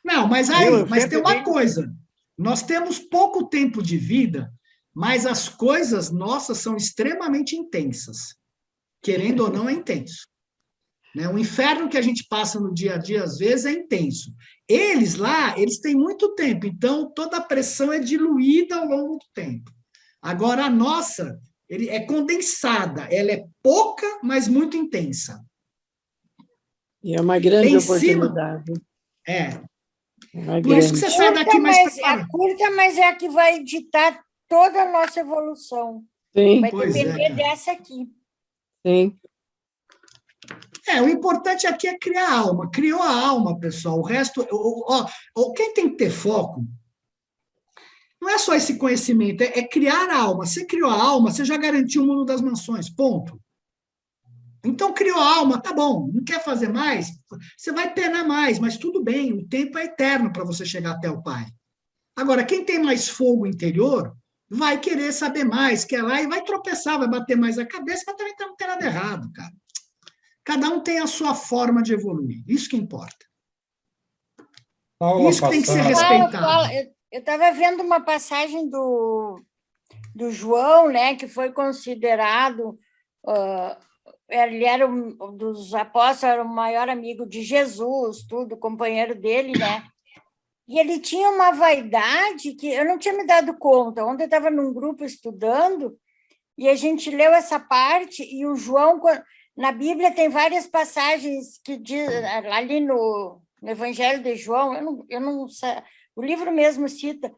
Não, mas tem uma coisa. Nós temos pouco tempo de vida, mas as coisas nossas são extremamente intensas. Querendo ou não, é intenso. Né? O inferno que a gente passa no dia a dia, às vezes, é intenso. Eles têm muito tempo, então toda a pressão é diluída ao longo do tempo. Agora, a nossa é condensada, ela é pouca, mas muito intensa. E é uma grande oportunidade. Por isso que você sai daqui mais preparado. É curta, mas é a que vai ditar toda a nossa evolução. Sim. Vai depender dessa aqui. Sim. O importante aqui é criar a alma. Criou a alma, pessoal. O resto, quem tem que ter foco, não é só esse conhecimento, é criar a alma. Você criou a alma, você já garantiu o mundo das mansões, ponto. Então, criou a alma, tá bom, não quer fazer mais? Você vai penar mais, mas tudo bem, o tempo é eterno para você chegar até o Pai. Agora, quem tem mais fogo interior, vai querer saber mais, quer lá e vai tropeçar, vai bater mais a cabeça, mas também não tem nada errado, cara. Cada um tem a sua forma de evoluir, isso que importa. Isso que tem que ser respeitado. Eu estava vendo uma passagem do João, né, que foi considerado... ele era dos apóstolos, era o maior amigo de Jesus, tudo, companheiro dele, né? E ele tinha uma vaidade que eu não tinha me dado conta. Ontem eu estava num grupo estudando e a gente leu essa parte e o João, na Bíblia tem várias passagens que diz, ali no Evangelho de João, eu não sei, o livro mesmo cita,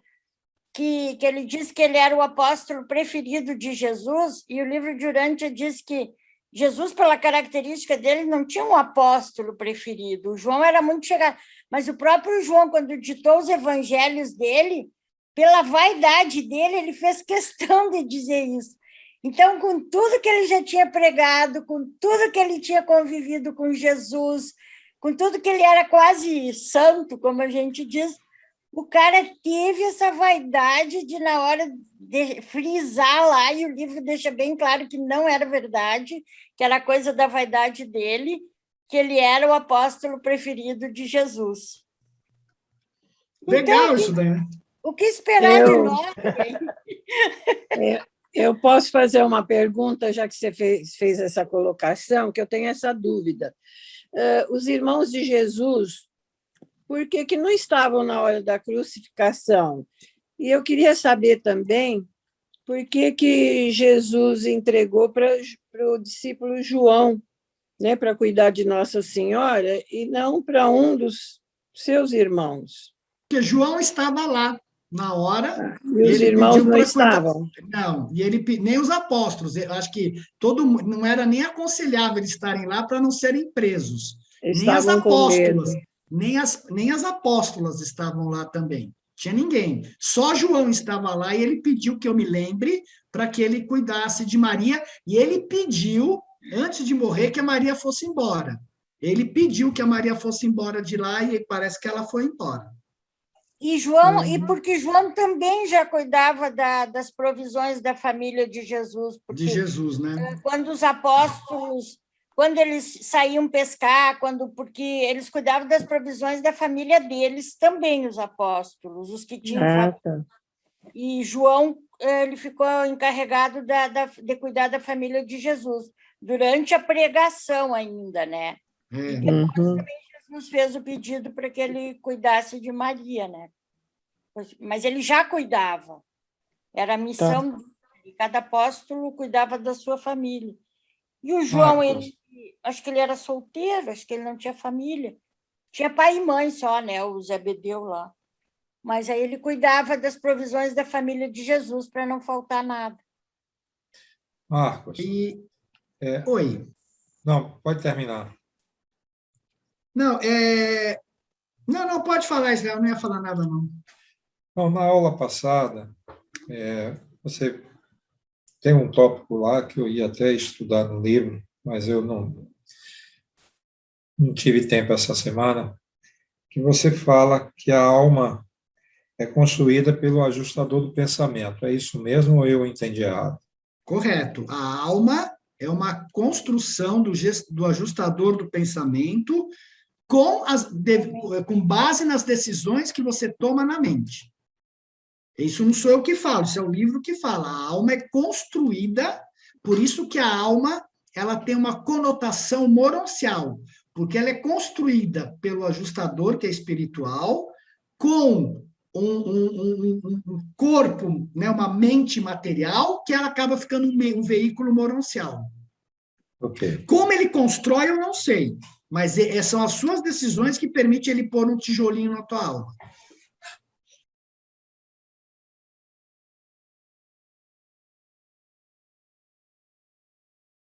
que ele diz que ele era o apóstolo preferido de Jesus, e o livro de Urântia diz que Jesus, pela característica dele, não tinha um apóstolo preferido. O João era muito chegado. Mas o próprio João, quando ditou os evangelhos dele, pela vaidade dele, ele fez questão de dizer isso. Então, com tudo que ele já tinha pregado, com tudo que ele tinha convivido com Jesus, com tudo que ele era quase santo, como a gente diz, O cara teve essa vaidade de, na hora de frisar lá, e o livro deixa bem claro que não era verdade, que era coisa da vaidade dele, que ele era o apóstolo preferido de Jesus. Legal Então, isso daí, né? o que esperar de nós? Eu posso fazer uma pergunta, já que você fez essa colocação, que eu tenho essa dúvida. Os irmãos de Jesus, por que não estavam na hora da crucificação? E eu queria saber também por que Jesus entregou para o discípulo João, né, para cuidar de Nossa Senhora, e não para um dos seus irmãos. Porque João estava lá na hora. E os irmãos não estavam? Não, e nem os apóstolos. Eu acho que não era nem aconselhável eles estarem lá para não serem presos. Nem as apóstolas, nem as apóstolas estavam lá também. Tinha ninguém. Só João estava lá e ele pediu que eu me lembre para que ele cuidasse de Maria, e ele pediu, antes de morrer, que a Maria fosse embora. Ele pediu que a Maria fosse embora de lá e parece que ela foi embora. E João, e porque João também já cuidava das provisões da família de Jesus. De Jesus, né? Quando os apóstolos, quando eles saíam pescar, porque eles cuidavam das provisões da família deles também, os apóstolos, os que tinham família. E João, ele ficou encarregado de cuidar da família de Jesus, durante a pregação ainda, né? E depois também Jesus fez o pedido para que ele cuidasse de Maria, né? Mas ele já cuidava. Era a missão de cada apóstolo, cuidava da sua família. E o João, acho que ele era solteiro, acho que ele não tinha família. Tinha pai e mãe só, né? O Zebedeu lá. Mas aí ele cuidava das provisões da família de Jesus para não faltar nada. Marcos. Oi. Não, pode terminar. Não, não, pode falar, Israel, não ia falar nada, não. Não, na aula passada, você tem um tópico lá que eu ia até estudar no livro, mas eu não tive tempo essa semana, que você fala que a alma é construída pelo ajustador do pensamento. É isso mesmo ou eu entendi errado? Correto. A alma é uma construção do ajustador do pensamento com base nas decisões que você toma na mente. Isso não sou eu que falo, isso é o livro que fala. A alma é construída, por isso que a alma ela tem uma conotação moroncial, porque ela é construída pelo ajustador, que é espiritual, com um corpo, né, uma mente material, que ela acaba ficando um veículo moroncial. Okay. Como ele constrói, eu não sei, mas são as suas decisões que permitem ele pôr um tijolinho na tua alma.